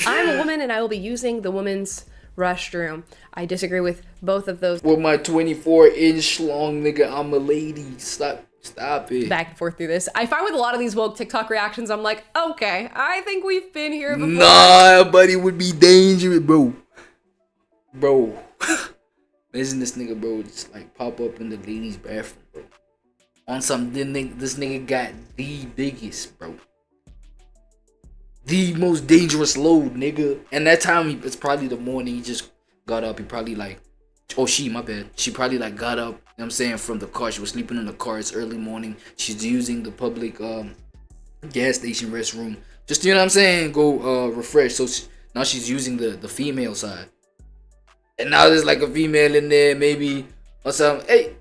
I'm a woman and I will be using the women's restroom. I disagree with both of those. With my 24-inch long nigga, I'm a lady. Stop it. Back and forth through this. I find with a lot of these woke TikTok reactions, I'm like, okay, I think we've been here before. Nah, buddy, it would be dangerous, bro. Bro. Imagine this nigga, bro, just like pop up in the ladies' bathroom, bro. On some, this nigga got the biggest, bro. The most dangerous load, nigga. And that time, it's probably the morning. He just got up. He probably like, my bad. She probably like got up, you know what I'm saying, from the car. She was sleeping in the car. It's early morning. She's using the public gas station restroom. Just, you know what I'm saying, go refresh. So now she's using the female side. And now there's like a female in there, maybe or something. Hey,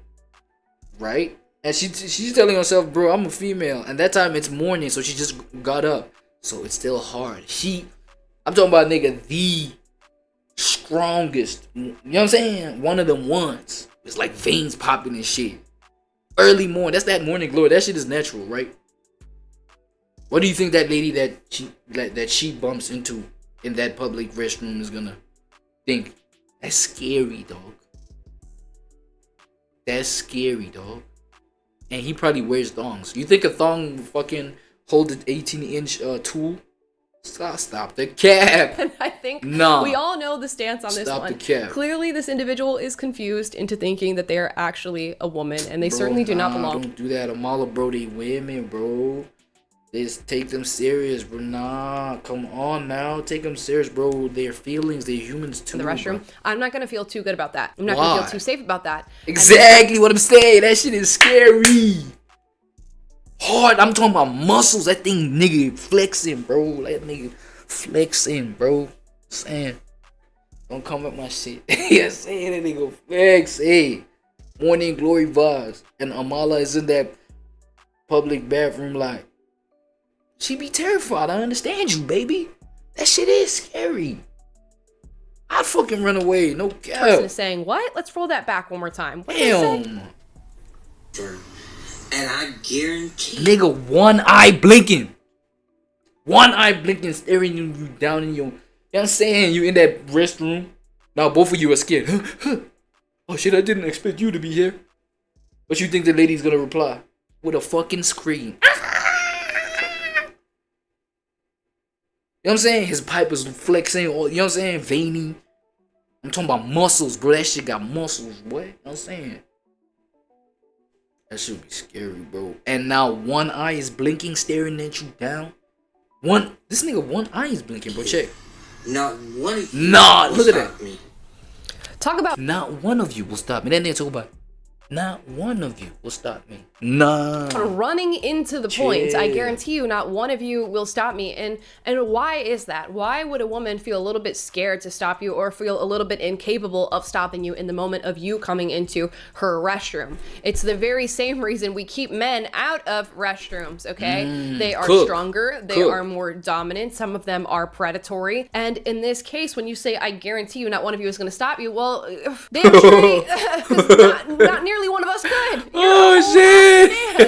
right? And she's telling herself, bro, I'm a female. And that time it's morning, so she just got up. So it's still hard. I'm talking about nigga, the strongest. You know what I'm saying? One of them ones. It's like veins popping and shit. Early morning. That's that morning glory. That shit is natural, right? What do you think that lady that she bumps into in that public restroom is gonna think? That's scary, dog. That's scary, dog. And he probably wears thongs. You think a thong fucking hold an 18-inch tool? Stop the cap. And I think nah. we all know the stance on this Stop one. the cap. Clearly, this individual is confused into thinking that they are actually a woman, and they certainly do not belong. Don't do that. Amala, bro, they women, bro. They just take them serious, bro. Nah, come on now. Take them serious, bro. Their feelings, they're humans too. In the restroom. Bro. I'm not going to feel too good about that. I'm not going to feel too safe about that. Exactly what I'm saying. That shit is scary. Hard. I'm talking about muscles. That thing nigga flexing, bro. That nigga flexing, bro. Saying. Don't come at my shit. Yeah, saying that nigga flex. Hey. Morning glory vibes. And Amala is in that public bathroom like. She be terrified. I understand you, baby. That shit is scary. I'd fucking run away. No cap. Person is saying, what? Let's roll that back one more time. What damn. And I guarantee. Nigga, one eye blinking. One eye blinking, staring you down in your. You know what I'm saying? You in that restroom. Now both of you are scared. Oh shit, I didn't expect you to be here. But you think the lady's gonna reply with a fucking scream. You know what I'm saying? His pipe is flexing, you know what I'm saying? Veiny. I'm talking about muscles, bro. That shit got muscles, boy. You know what I'm saying? That should be scary, bro. And now one eye is blinking, staring at you down. This nigga, one eye is blinking, bro. Check. Not one of you. Nah, look at that. Me. Talk about. Not one of you will stop me. Then they talk about. Not one of you will stop me. Nah. Running into the point, I guarantee you, not one of you will stop me. And why is that? Why would a woman feel a little bit scared to stop you, or feel a little bit incapable of stopping you in the moment of you coming into her restroom? It's the very same reason we keep men out of restrooms. Okay, they are stronger, they are more dominant. Some of them are predatory. And in this case, when you say, "I guarantee you, not one of you is going to stop you," well, damn straight, not nearly one of us could. Oh shit!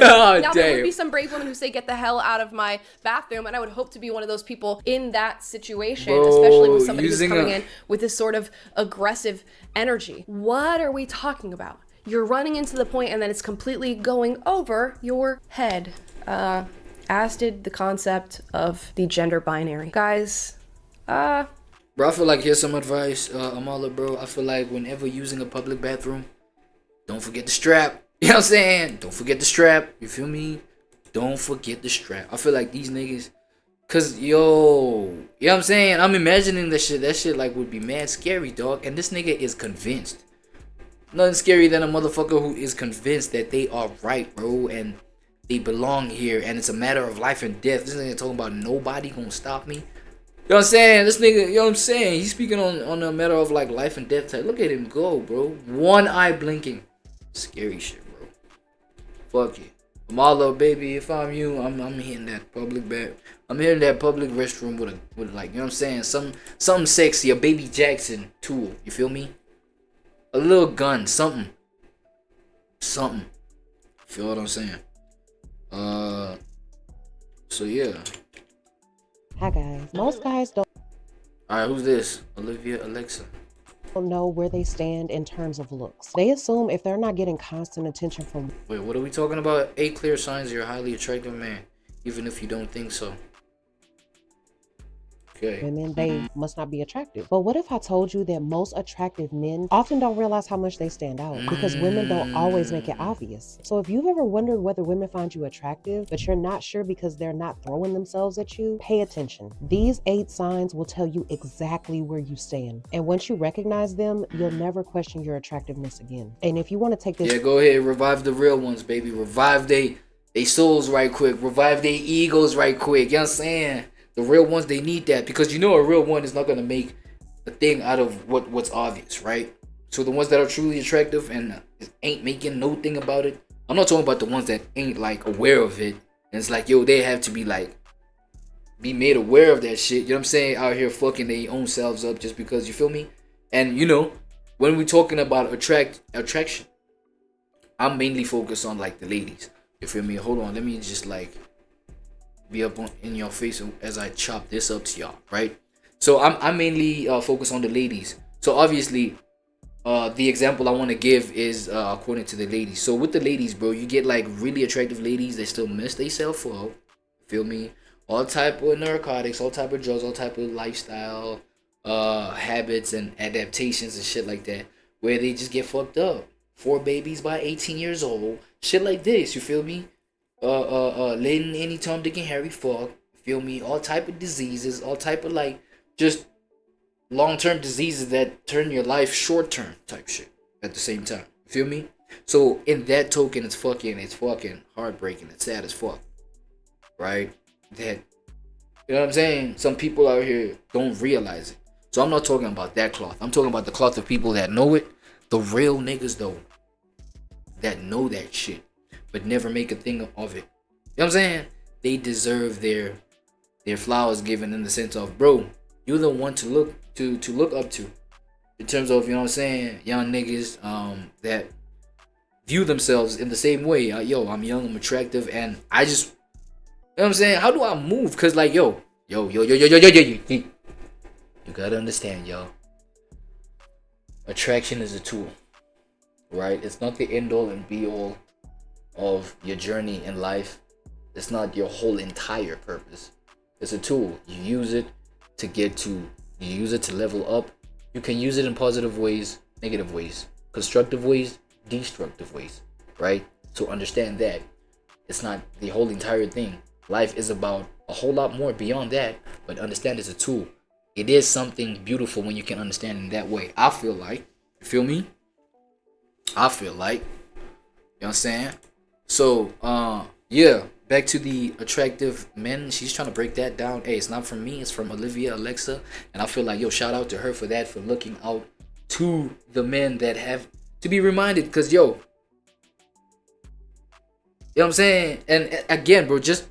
Oh, now damn. there would be some brave women who say, "Get the hell out of my bathroom," and I would hope to be one of those people in that situation, especially with somebody who's coming in with this sort of aggressive energy. What are we talking about? You're running into the point, and then it's completely going over your head. As did the concept of the gender binary, guys. Bro, I feel like here's some advice, Amala, bro. I feel like whenever using a public bathroom, don't forget the strap. You know what I'm saying? Don't forget the strap. You feel me? Don't forget the strap. I feel like these niggas, cause you know what I'm saying? I'm imagining that shit. That shit like would be mad scary, dog. And this nigga is convinced. Nothing scarier than a motherfucker who is convinced that they are right, bro, and they belong here, and it's a matter of life and death. This nigga talking about nobody gonna stop me. You know what I'm saying? This nigga, you know what I'm saying? He's speaking on a matter of like life and death type. Look at him go, bro. One eye blinking. Scary shit, bro. Fuck it. Amala, baby, if I'm you, I'm hitting that public bath. I'm hitting that public restroom with like, you know what I'm saying? Something sexy, a Baby Jackson tool. You feel me? A little gun, something. Feel what I'm saying? So yeah. Hi guys. Most guys don't. All right, who's this? Olivia Alexa. Know where they stand in terms of looks. They assume if they're not getting constant attention from. Wait, what are we talking about? 8 clear signs you're a highly attractive man, even if you don't think so. Okay. Women, they must not be attractive. But what if I told you that most attractive men often don't realize how much they stand out, because women don't always make it obvious. So if you've ever wondered whether women find you attractive, but you're not sure because they're not throwing themselves at you, pay attention. These 8 signs will tell you exactly where you stand. And once you recognize them, you'll never question your attractiveness again. And if you want to take this... Yeah, go ahead. Revive the real ones, baby. Revive they souls right quick. Revive their egos right quick. You know what I'm saying? The real ones, they need that, because you know a real one is not gonna make a thing out of what's obvious, right? So the ones that are truly attractive and ain't making no thing about it. I'm not talking about the ones that ain't like aware of it. And it's like, yo, they have to be like, be made aware of that shit. You know what I'm saying? Out here fucking their own selves up just because, you feel me? And you know, when we're talking about attraction, I'm mainly focused on like the ladies. You feel me? Hold on, let me just like be up in your face as I chop this up to y'all, right? So I'm mainly focused on the ladies. So obviously, the example I want to give is according to the ladies. So with the ladies, bro, you get like really attractive ladies that still mess themselves up. Feel me? All type of narcotics, all type of drugs, all type of lifestyle habits and adaptations and shit like that, where they just get fucked up. 4 babies by 18 years old, shit like this. You feel me? Letting any Tom, Dick, and Harry fuck. Feel me? All type of diseases, all type of like just long-term diseases that turn your life short-term type shit at the same time. Feel me? So in that token, it's fucking heartbreaking. It's sad as fuck, right? That, you know what I'm saying? Some people out here don't realize it. So I'm not talking about that cloth. I'm talking about the cloth of people that know it. The real niggas though, that know that shit, but never make a thing of it. You know what I'm saying? They deserve their flowers given in the sense of, bro, you're the one to look up to. In terms of, you know what I'm saying, young niggas that view themselves in the same way. Yo, I'm young, I'm attractive, and I just, you know what I'm saying? How do I move? Cause like, yo, you gotta understand, yo. Attraction is a tool, right? It's not the end all and be all of your journey in life. It's not your whole entire purpose. It's a tool. You use it to you use it to level up. You can use it in positive ways, negative ways, constructive ways, destructive ways, right? So understand that it's not the whole entire thing. Life is about a whole lot more beyond that, but understand it's a tool. It is something beautiful when you can understand in that way. I feel like, you feel me? I feel like, you know what I'm saying? So, yeah, back to the attractive men. She's trying to break that down. Hey, it's not from me, it's from Olivia Alexa. And I feel like, yo, shout out to her for that, for looking out to the men that have to be reminded. Because, yo, you know what I'm saying? And again, bro, just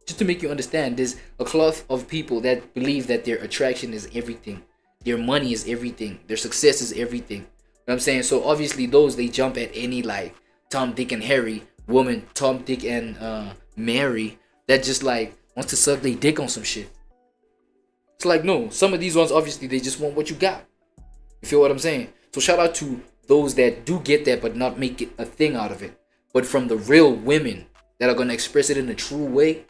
to make you understand, there's a cloth of people that believe that their attraction is everything. Their money is everything. Their success is everything. You know what I'm saying? So obviously those, they jump at any like Tom, Dick, and Harry woman, Tom, Dick, and Mary, that just like wants to suck their dick on some shit. It's like, no, some of these ones, obviously, they just want what you got. You feel what I'm saying? So shout out to those that do get that but not make it a thing out of it. But from the real women that are going to express it in a true way,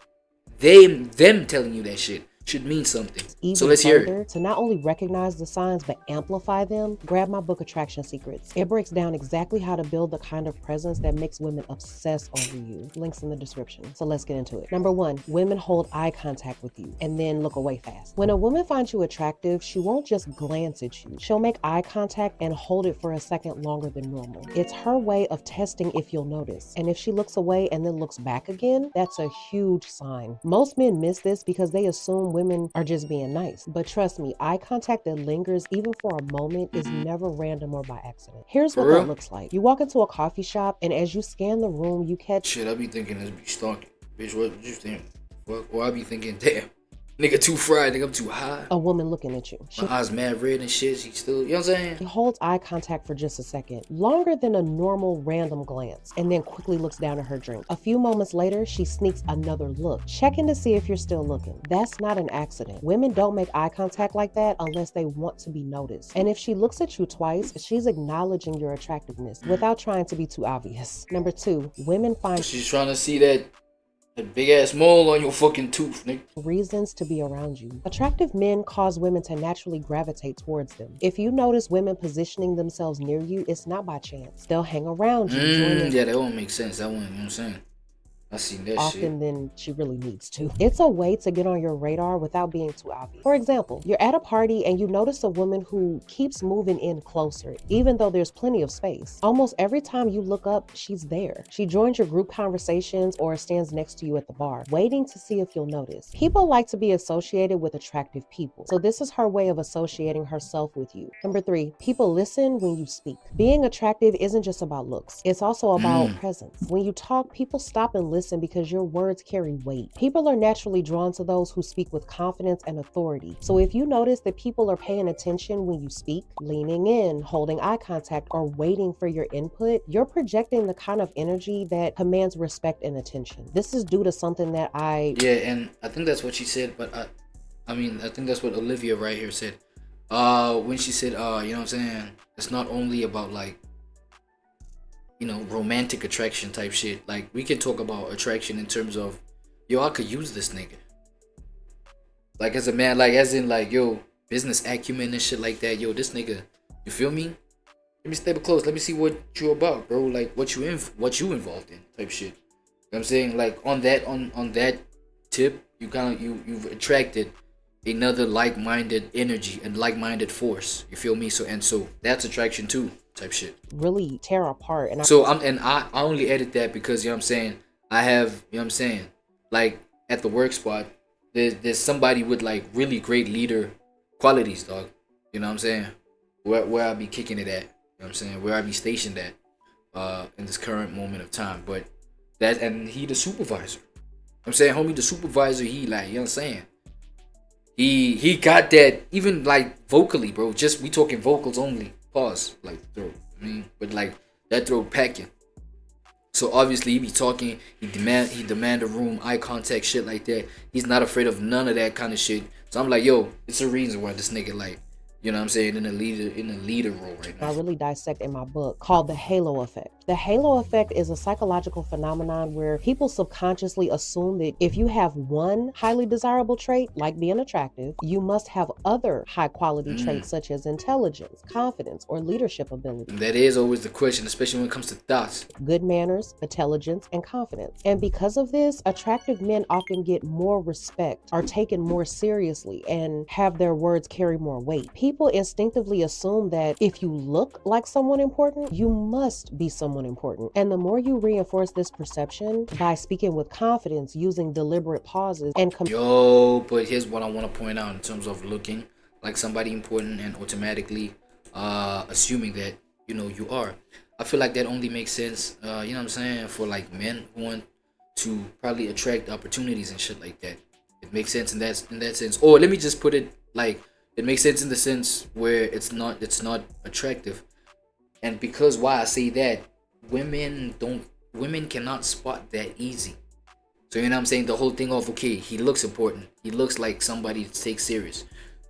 them telling you that shit should mean something. Even so let's hear it. further, to not only recognize the signs but amplify them, grab my book Attraction Secrets. It breaks down exactly how to build the kind of presence that makes women obsess over you. Links in the description. So let's get into it. Number 1, women hold eye contact with you and then look away fast. When a woman finds you attractive, she won't just glance at you. She'll make eye contact and hold it for a second longer than normal. It's her way of testing if you'll notice. And if she looks away and then looks back again, that's a huge sign. Most men miss this because they assume women are just being nice. But trust me, eye contact that lingers even for a moment is never random or by accident. Here's what that looks like. You walk into a coffee shop and as you scan the room, you catch... Shit, I be thinking this be stalking. Bitch, what you think? Or I be thinking, damn, nigga too fried, nigga I'm too high. A woman looking at you. My eyes mad red and shit, she still, you know what I'm saying? She holds eye contact for just a second, longer than a normal random glance, and then quickly looks down at her drink. A few moments later, she sneaks another look, checking to see if you're still looking. That's not an accident. Women don't make eye contact like that unless they want to be noticed. And if she looks at you twice, she's acknowledging your attractiveness without trying to be too obvious. Number 2, women find... She's trying to see that big ass mole on your fucking tooth, nigga. Reasons to be around you. Attractive men cause women to naturally gravitate towards them. If you notice women positioning themselves near you, it's not by chance. They'll hang around you. Yeah, that won't make sense. That one, you know what I'm saying? I seen that often shit. than she really needs to. It's a way to get on your radar without being too obvious. For example, you're at a party and you notice a woman who keeps moving in closer, even though there's plenty of space. Almost every time you look up, she's there. She joins your group conversations or stands next to you at the bar, waiting to see if you'll notice. People like to be associated with attractive people, so this is her way of associating herself with you. Number 3, people listen when you speak. Being attractive isn't just about looks, it's also about presence. When you talk, people stop and listen because your words carry weight. People are naturally drawn to those who speak with confidence and authority. So if you notice that people are paying attention when you speak, leaning in, holding eye contact, or waiting for your input, you're projecting the kind of energy that commands respect and attention. This is due to something that Yeah, and I think that's what she said, but I mean, I think that's what Olivia right here said. When she said, you know what I'm saying? It's not only about like, you know, romantic attraction type shit. Like, we can talk about attraction in terms of, yo, I could use this nigga. Like, as a man, like, as in, like, yo, business acumen and shit like that. Yo, this nigga, you feel me? Let me step close. Let me see what you about, bro. Like, what you involved in type shit. You know what I'm saying? Like, on that tip, you've attracted another like-minded energy and like-minded force. You feel me? So that's attraction too. Type shit really tear apart. And I only edit that because, you know what I'm saying, I have, you know what I'm saying, like at the work spot, there's somebody with like really great leader qualities, dog. You know what I'm saying? Where I be kicking it at, you know what I'm saying, where I be stationed at in this current moment of time. But that, and he the supervisor. I'm saying, homie, the supervisor, he like, you know what I'm saying, he got that, even like vocally, bro. Just we talking vocals only. Pause, like throat. I mean, but like that throat packing. So obviously he be talking. He demand a room, eye contact, shit like that. He's not afraid of none of that kind of shit. So I'm like, yo, it's a reason why this nigga, like, you know what I'm saying, in a leader role right now. I really dissect in my book called The Halo Effect. The halo effect is a psychological phenomenon where people subconsciously assume that if you have one highly desirable trait, like being attractive, you must have other high quality traits such as intelligence, confidence, or leadership ability. That is always the question, especially when it comes to thoughts. Good manners, intelligence, and confidence. And because of this, attractive men often get more respect, are taken more seriously, and have their words carry more weight. People instinctively assume that if you look like someone important, you must be someone important. And the more you reinforce this perception by speaking with confidence, using deliberate pauses, and but here's what I want to point out in terms of looking like somebody important and automatically assuming that, you know, you are. I feel like that only makes sense, you know what I'm saying, for like men who want to probably attract opportunities and shit like that. It makes sense in that sense. Or let me just put it like, it makes sense in the sense where it's not attractive. And because why I say that, women cannot spot that easy. So you know what I'm saying, the whole thing of, okay, he looks important, he looks like somebody to take serious.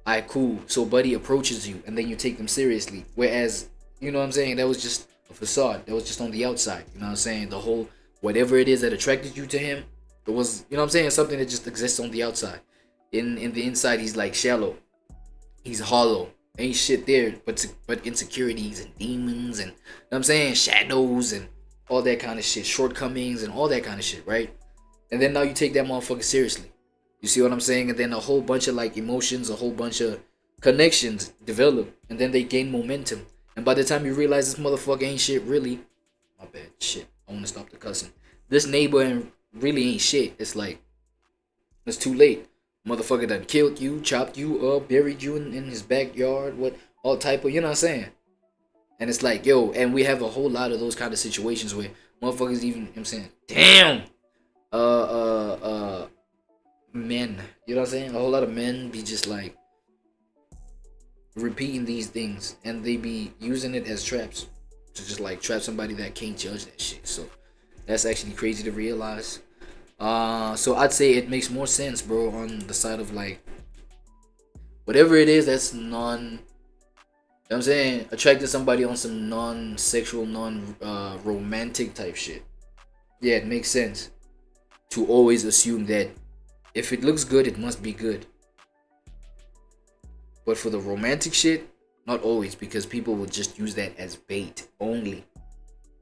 Alright, cool. So buddy approaches you and then you take them seriously. Whereas, you know what I'm saying, that was just a facade. That was just on the outside. You know what I'm saying? The whole, whatever it is that attracted you to him, it was, you know what I'm saying, something that just exists on the outside. In the inside, he's like shallow. He's hollow. Ain't shit there but insecurities and demons and, you know what I'm saying, shadows and all that kind of shit, shortcomings and all that kind of shit, right? And then now you take that motherfucker seriously. You see what I'm saying? And then a whole bunch of like emotions, a whole bunch of connections develop, and then they gain momentum. And by the time you realize this motherfucker ain't shit really, my bad, shit, I want to stop the cussing. This neighbor really ain't shit. It's like, it's too late. Motherfucker done killed you, chopped you up, buried you in his backyard, what, all type of, you know what I'm saying? And it's like, yo, and we have a whole lot of those kind of situations where motherfuckers even, you know what I'm saying, damn, men, you know what I'm saying? A whole lot of men be just like repeating these things, and they be using it as traps to just like trap somebody that can't judge that shit. So that's actually crazy to realize. So I'd say it makes more sense, bro, on the side of like whatever it is that's you know what I'm saying, attracting somebody on some non-sexual, romantic type shit. Yeah, it makes sense to always assume that if it looks good, it must be good. But for the romantic shit, not always, because people will just use that as bait only.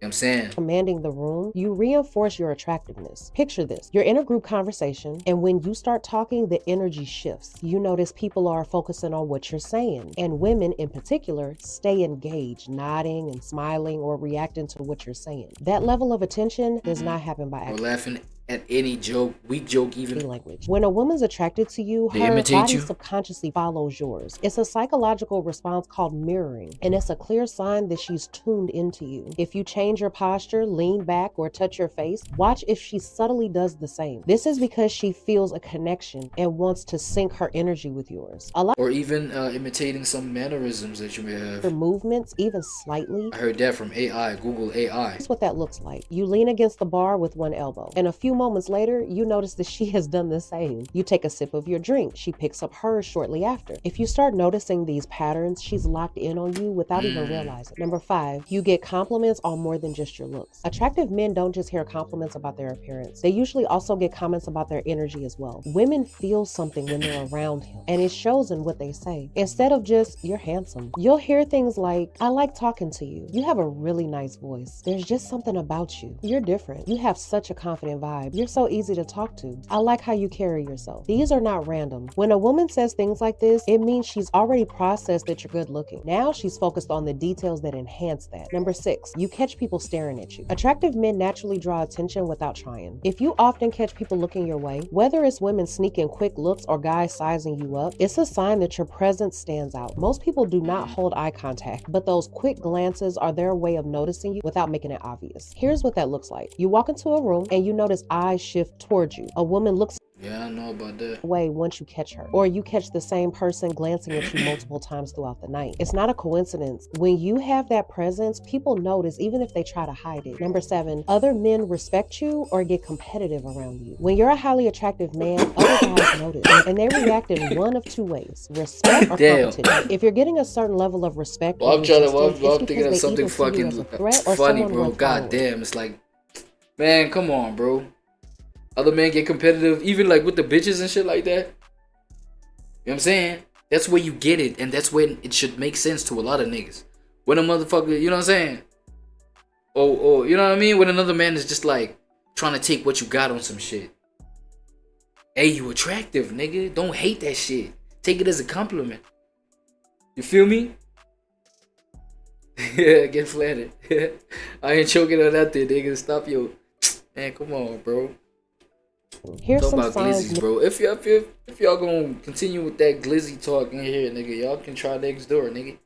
what I'm saying? Commanding the room, you reinforce your attractiveness. Picture this. You're in a group conversation, and when you start talking, the energy shifts. You notice people are focusing on what you're saying, and women in particular stay engaged, nodding and smiling or reacting to what you're saying. That level of attention does not happen by Or accident. laughing at any joke, weak joke even. Language. When a woman's attracted to you, They her imitate body you? subconsciously follows yours. It's a psychological response called mirroring, and it's a clear sign that she's tuned into you. If you change your posture, lean back, or touch your face, watch if she subtly does the same. This is because she feels a connection and wants to sync her energy with yours. A lot Or even imitating some mannerisms that you may have. of movements, even slightly. I heard that from AI, Google AI. Here's what that looks like. You lean against the bar with one elbow, and a few moments later, you notice that she has done the same. You take a sip of your drink. She picks up hers shortly after. If you start noticing these patterns, she's locked in on you without even realizing. Number 5, you get compliments on more than just your looks. Attractive men don't just hear compliments about their appearance. They usually also get comments about their energy as well. Women feel something when they're around him, and it shows in what they say. Instead of just, you're handsome, you'll hear things like, I like talking to you. You have a really nice voice. There's just something about you. You're different. You have such a confident vibe. You're so easy to talk to. I like how you carry yourself. These are not random. When a woman says things like this, it means she's already processed that you're good looking. Now she's focused on the details that enhance that. Number 6, you catch people staring at you. Attractive men naturally draw attention without trying. If you often catch people looking your way, whether it's women sneaking quick looks or guys sizing you up, it's a sign that your presence stands out. Most people do not hold eye contact, but those quick glances are their way of noticing you without making it obvious. Here's what that looks like. You walk into a room and you notice eyes shift towards you. A woman looks Yeah, I know about that. away once you catch her, or you catch the same person glancing at you multiple times throughout the night. It's not a coincidence. When you have that presence, people notice even if they try to hide it. Number 7, other men respect you or get competitive around you. When you're a highly attractive man, other guys notice, and they react in one of 2 ways: respect or competition. If you're getting a certain level of respect, Well, I'm and trying to. resistance, I'm it's thinking of because they something either see you fucking as a threat or funny, someone bro. worth God following. damn, it's like, man, come on, bro. Other men get competitive, even like with the bitches and shit like that. You know what I'm saying? That's where you get it, and that's when it should make sense to a lot of niggas. When a motherfucker, you know what I'm saying? Oh, you know what I mean? When another man is just like trying to take what you got on some shit. Hey, you attractive, nigga. Don't hate that shit. Take it as a compliment. You feel me? Yeah, get flattered. I ain't choking on that thing, nigga. Stop your. Man, come on, bro. Here's Talk some about signs. glizzies, bro. If y'all gonna continue with that glizzy talk in here, nigga, y'all can try next door, nigga.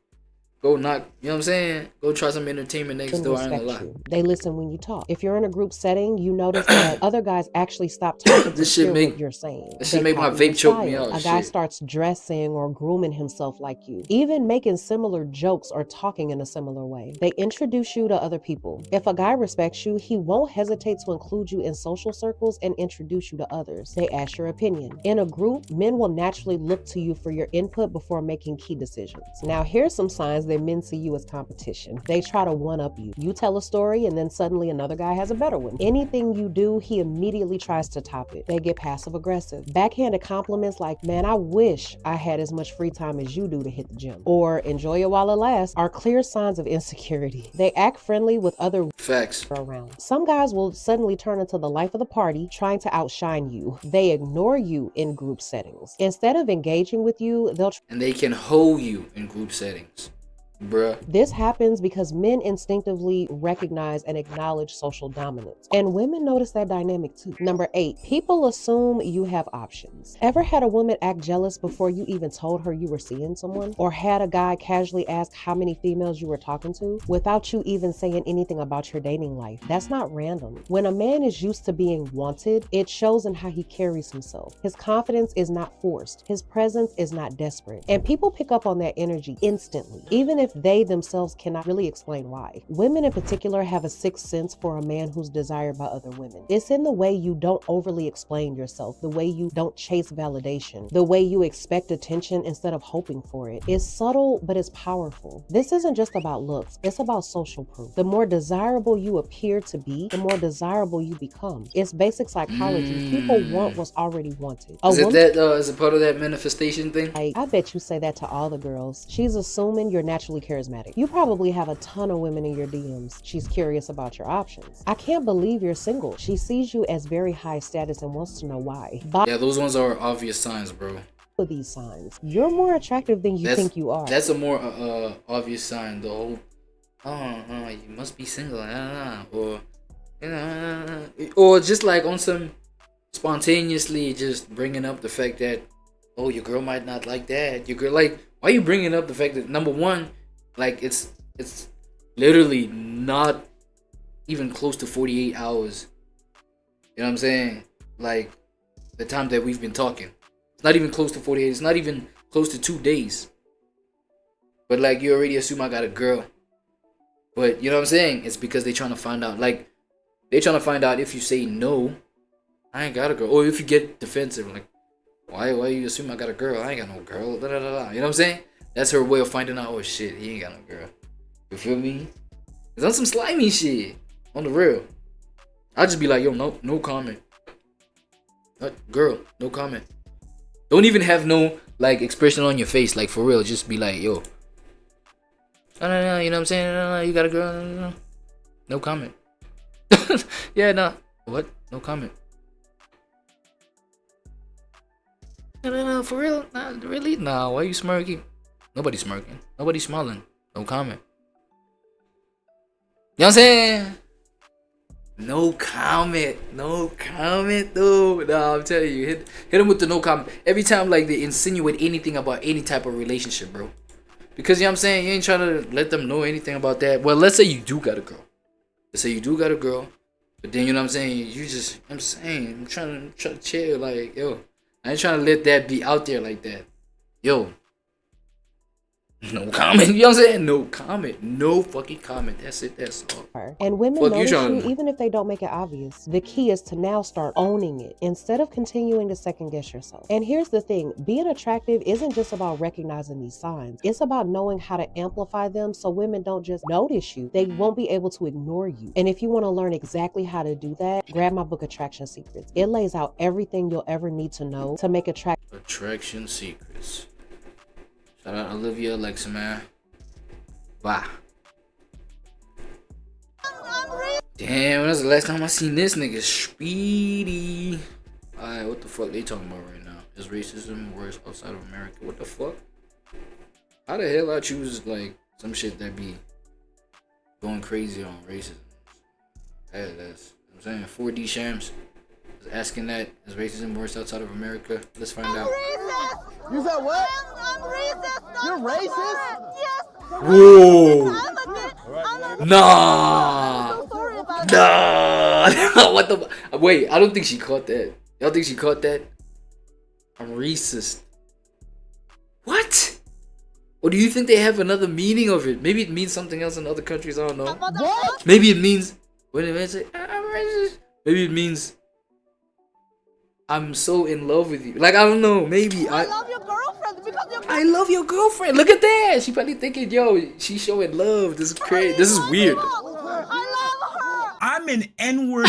Go knock, you know what I'm saying? Go try some entertainment next door. I ain't gonna lie. You. They listen when you talk. If you're in a group setting, you notice that other guys actually stop talking to This shit hear make- what you're saying. This shit They make my copy your vape choke me style. out. A guy Shit. starts dressing or grooming himself like you, even making similar jokes or talking in a similar way. They introduce you to other people. If a guy respects you, he won't hesitate to include you in social circles and introduce you to others. They ask your opinion. In a group, men will naturally look to you for your input before making key decisions. Now, here's some signs that men see you as competition. They try to one-up you. You tell a story and then suddenly another guy has a better one. Anything you do, he immediately tries to top it. They get passive-aggressive. Backhanded compliments like, man, I wish I had as much free time as you do to hit the gym, or enjoy it while it lasts, are clear signs of insecurity. They act friendly with other facts around. Some guys will suddenly turn into the life of the party, trying to outshine you. They ignore you in group settings. Instead of engaging with you, they'll And they can hold you in group settings. Bruh. This happens because men instinctively recognize and acknowledge social dominance. And women notice that dynamic too. Number 8, people assume you have options. Ever had a woman act jealous before you even told her you were seeing someone? Or had a guy casually ask how many females you were talking to without you even saying anything about your dating life? That's not random. When a man is used to being wanted, it shows in how he carries himself. His confidence is not forced. His presence is not desperate. And people pick up on that energy instantly, even if they themselves cannot really explain why. Women in particular have a sixth sense for a man who's desired by other women. It's in the way you don't overly explain yourself, the way you don't chase validation, the way you expect attention instead of hoping for it. It's subtle, but it's powerful. This isn't just about looks, it's about social proof. The more desirable you appear to be, the more desirable you become. It's basic psychology. People want what's already wanted. Is it part of that manifestation thing? I bet you say that to all the girls. She's assuming you're naturally incredibly charismatic. You probably have a ton of women in your DMs. She's curious about your options. I can't believe you're single. She sees you as very high status and wants to know why. Yeah, those ones are obvious signs, bro. Of these signs, you're more attractive than you think you are. That's a more obvious sign. The whole, you must be single, or or just like on some spontaneously just bringing up the fact that, oh, your girl might not like that. Your girl, like, why are you bringing up the fact that, number one, like it's literally not even close to 48 hours. You know what I'm saying? Like the time that we've been talking. It's not even close to 48. It's not even close to 2 days. But like you already assume I got a girl. But you know what I'm saying? It's because they're trying to find out. Like they're trying to find out if you say no, I ain't got a girl. Or if you get defensive, like, why you assume I got a girl? I ain't got no girl. Da, da, da, da. You know what I'm saying? That's her way of finding out, oh shit, he ain't got no girl. You feel me? It's on some slimy shit. On the real. I'll just be like, yo, no comment. Girl, no comment. Don't even have no like expression on your face, like for real. Just be like, yo. No, you know what I'm saying? No, you got a girl. No comment. Yeah, no. What? No comment. No, for real? Nah, really? Nah, why you smirking? Nobody's smirking. Nobody's smiling. No comment. You know what I'm saying? No comment. No comment, though. Nah, I'm telling you. Hit him with the no comment. Every time, like, they insinuate anything about any type of relationship, bro. Because, you know what I'm saying? You ain't trying to let them know anything about that. Well, let's say you do got a girl. Let's say you do got a girl. But then, you know what I'm saying? You just, I'm saying, I'm trying to chill. Like, yo, I ain't trying to let that be out there like that. Yo. No comment. You know what I'm saying? No comment. No fucking comment. That's it. That's all. And women notice you even if they don't make it obvious. The key is to now start owning it instead of continuing to second guess yourself. And here's the thing. Being attractive isn't just about recognizing these signs. It's about knowing how to amplify them so women don't just notice you. They won't be able to ignore you. And if you want to learn exactly how to do that, grab my book, Attraction Secrets. It lays out everything you'll ever need to know to make Attraction Secrets. Shout out Olivia, Alexa, man. Bye. Damn, when was the last time I seen this nigga? Speedy. Alright, what the fuck they talking about right now? Is racism worse outside of America? What the fuck? How the hell I choose, like, some shit that be going crazy on racism? That's what I'm saying. 4D Shams is asking that. Is racism worse outside of America? Let's find out. You said what? I'm racist. You're racist? Yes. Whoa. Nah. Nah. What the? Wait, I don't think she caught that. Y'all think she caught that? I'm racist. What? Or do you think they have another meaning of it? Maybe it means something else in other countries. I don't know. What? Maybe it means. Wait a minute. I'm racist. Maybe it means I'm so in love with you. Like, I don't know. Maybe I love your girlfriend because I love your girlfriend. Look at that. She probably thinking, yo, she's showing love. This is crazy. This is weird. I love her. I'm an N-word.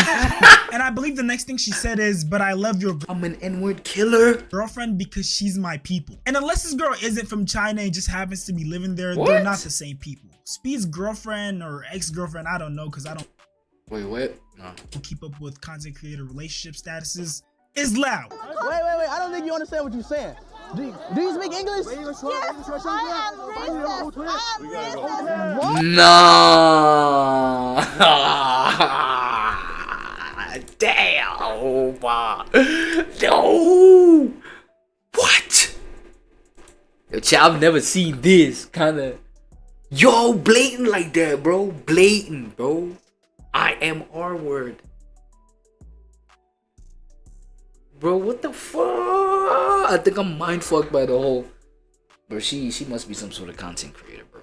And I believe the next thing she said is, but I love your I'm an N-word killer girlfriend because she's my people. And unless this girl isn't from China and just happens to be living there, what? They're not the same people. Speed's girlfriend or ex-girlfriend, I don't know, because I don't Wait, what? No. Keep up with content creator relationship statuses. Is loud. Wait. I don't think you understand what you're saying. Do you speak English? Yes, I am racist. Nah. Damn. No. What? Yo, child, I've never seen this kind of. Yo, blatant like that, bro. Blatant, bro. I am R-word. Bro, what the fuck? I think I'm mind fucked by the whole. Bro, she must be some sort of content creator, bro.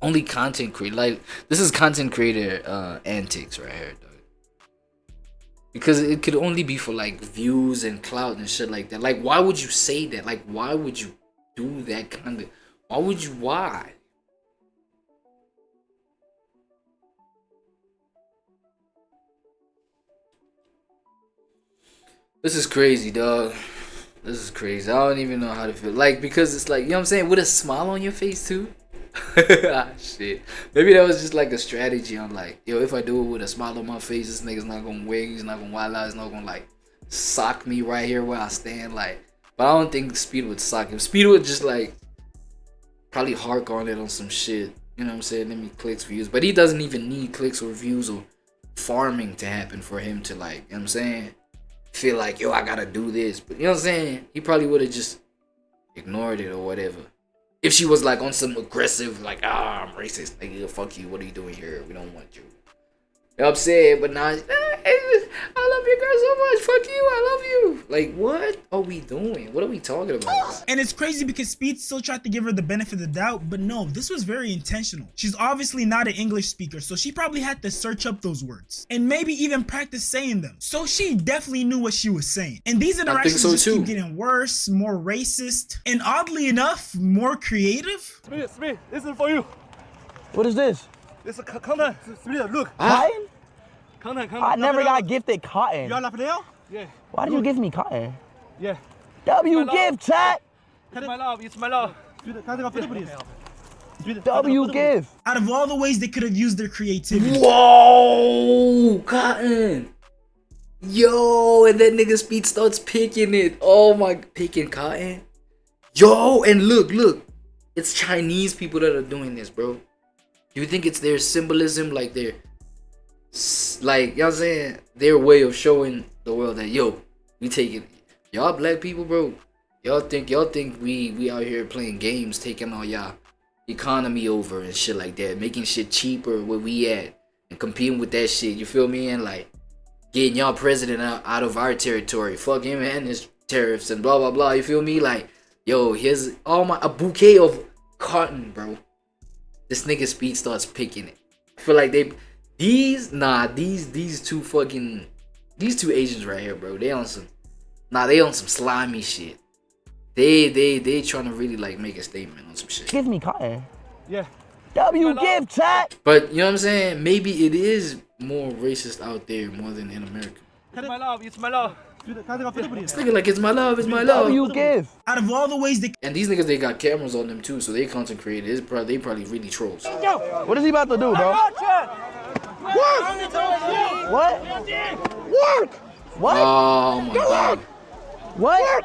Only content creator. Like, this is content creator antics right here, dog. Because it could only be for like views and clout and shit like that. Like, why would you say that? Like, why would you do that kind of? Why would you? Why? This is crazy, dog. This is crazy. I don't even know how to feel. Like, because it's like, you know what I'm saying? With a smile on your face, too. Shit. Maybe that was just like a strategy. I'm like, yo, if I do it with a smile on my face, this nigga's not gonna wing, he's not gonna wild out, he's not gonna like sock me right here where I stand. Like, but I don't think Speed would sock him. Speed would just like probably hark on it on some shit. You know what I'm saying? Let me clicks, views. But he doesn't even need clicks or views or farming to happen for him to like, you know what I'm saying? Feel like, yo, I gotta do this. But you know what I'm saying? He probably would have just ignored it or whatever. If she was like on some aggressive, like, I'm racist, nigga, fuck you, what are you doing here? We don't want you. You know what I'm saying? But now, I love your girl so much, fuck you, I love you. Like, what are we doing? What are we talking about? And it's crazy because Speed still tried to give her the benefit of the doubt, but no, this was very intentional. She's obviously not an English speaker, so she probably had to search up those words and maybe even practice saying them. So she definitely knew what she was saying. And these interactions just keep getting worse, more racist, and oddly enough, more creative. Speed, this is for you. What is this? It's a content. Look. Cotton? Content. I never got gifted cotton. You on the Yeah. Why did you give me cotton? Yeah. W give, chat. It's my love. It's my love. W give. Out of all the ways they could have used their creativity. Whoa, Cotton. Yo, and that nigga Speed starts picking it. Oh my, picking Cotton. Yo, and look. It's Chinese people that are doing this, bro. Do you think it's their symbolism, like their, like, you know what I'm saying, their way of showing the world that, yo, we taking, y'all black people, bro, y'all think we out here playing games, taking all y'all economy over and shit like that, making shit cheaper where we at and competing with that shit, you feel me? And like getting y'all president out of our territory, fuck him and his tariffs and blah blah blah, you feel me? Like, yo, here's a bouquet of cotton, bro. This nigga Speed starts picking it. I feel like these two Asians right here, bro. They on some slimy shit. They trying to really like make a statement on some shit. Give me cotton. Yeah. W give, chat. But you know what I'm saying? Maybe it is more racist out there more than in America. It's my love. It's my love. This nigga like, it's my love, it's my love. W give. Out of all the ways they, and these niggas, they got cameras on them too, so they content creators. They probably really trolls. What is he about to do, bro? What? Work. What? Oh my god. What?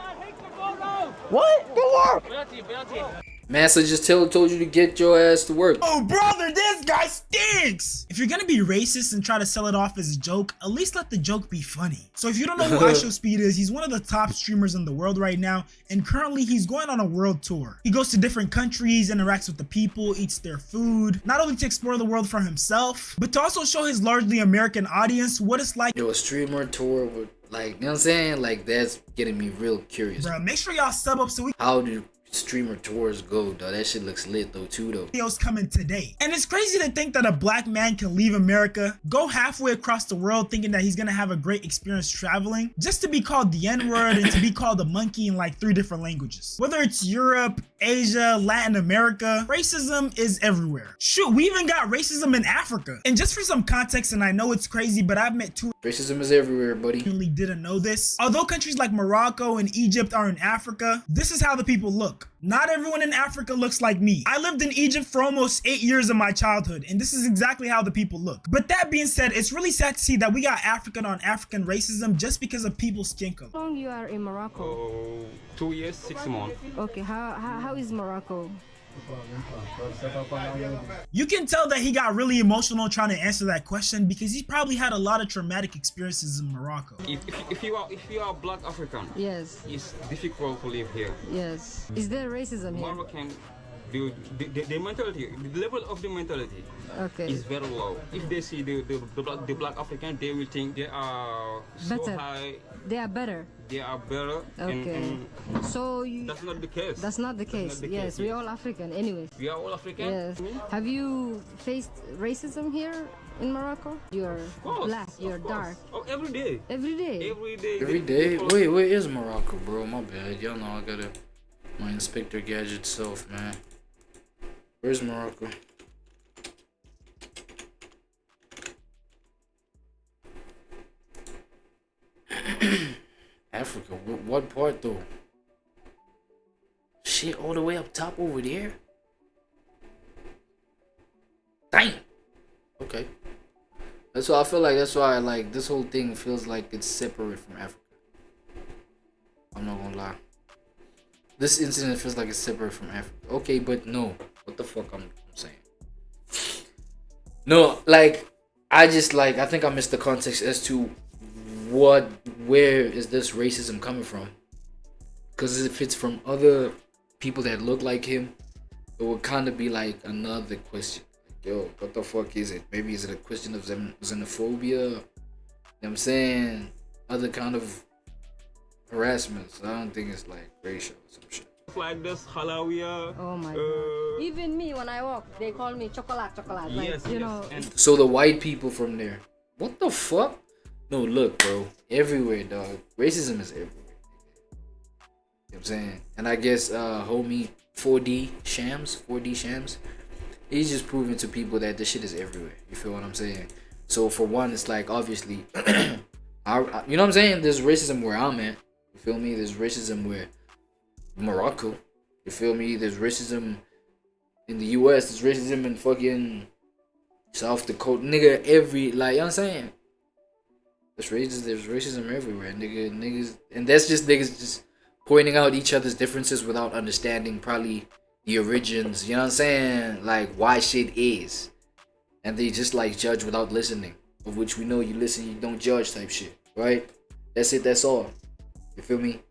What? Go work. Massa just told you to get your ass to work. Oh brother, this guy stinks! If you're gonna be racist and try to sell it off as a joke, at least let the joke be funny. So if you don't know who IShowSpeed is, he's one of the top streamers in the world right now, and currently he's going on a world tour. He goes to different countries, interacts with the people, eats their food, not only to explore the world for himself, but to also show his largely American audience what it's like. Yo, a streamer tour with, like, you know what I'm saying? Like, that's getting me real curious. Bro, make sure y'all sub up so we how do streamer tours go, though? That shit looks lit though too though. Videos coming today. And it's crazy to think that a black man can leave America, go halfway across the world thinking that he's gonna have a great experience traveling, just to be called the N-word and to be called a monkey in like 3 different languages. Whether it's Europe, Asia, Latin America, racism is everywhere. Shoot, we even got racism in Africa. And just for some context, and I know it's crazy, but I've met 2 racism is everywhere, buddy. Didn't know this. Although countries like Morocco and Egypt are in Africa, this is how the people look. Not everyone in Africa looks like me. I lived in Egypt for almost 8 years of my childhood, and this is exactly how the people look. But that being said, it's really sad to see that we got African on African racism just because of people's skin color. How long you are in Morocco? 2 years, 6 months. Okay, how is Morocco? You can tell that he got really emotional trying to answer that question because he probably had a lot of traumatic experiences in Morocco. If you are black African, yes, it's difficult to live here. Yes. Is there racism here? Moroccan, the mentality, the level of the mentality is very low. If they see the black African, they will think they are better. So high. They are better. They are better. Okay. So that's not the case. That's not the case. Yes, we're all African anyways. We are all African? Yes. Have you faced racism here in Morocco? You're black, you're dark. Oh, every day. Every day? Every day. Every day? Wait, where is Morocco, bro? My bad. Y'all know I gotta my Inspector Gadget self, man. Where's Morocco? Africa, what part though? Shit, all the way up top over there? That's why I feel like that's why like this whole thing feels like it's separate from Africa. I'm not gonna lie. This incident feels like it's separate from Africa. Okay, but no. What the fuck I'm saying? No, like I think I missed the context as to where is this racism coming from? Because if it's from other people that look like him, it would kind of be like another question. Like, yo, what the fuck is it? Maybe is it a question of xenophobia? You know what I'm saying? Other kind of harassments. I don't think it's like racial or some shit. Like this halawia. Oh my god. Even me, when I walk, they call me chocolate. Like, yes, you know. So the white people from there. What the fuck? No, look, bro. Everywhere, dog. Racism is everywhere. You know what I'm saying? And I guess homie 4D Shams, he's just proving to people that this shit is everywhere. You feel what I'm saying? So for one, it's like obviously you know what I'm saying? There's racism where I'm at. You feel me? There's racism where Morocco. You feel me? There's racism in the US, there's racism in fucking South Dakota. Nigga, you know what I'm saying? There's racism everywhere, niggas, and that's just niggas just pointing out each other's differences without understanding probably the origins, you know what I'm saying? Like why shit is. And they just like judge without listening. Of which we know you listen, you don't judge type shit, right? That's it, that's all. You feel me?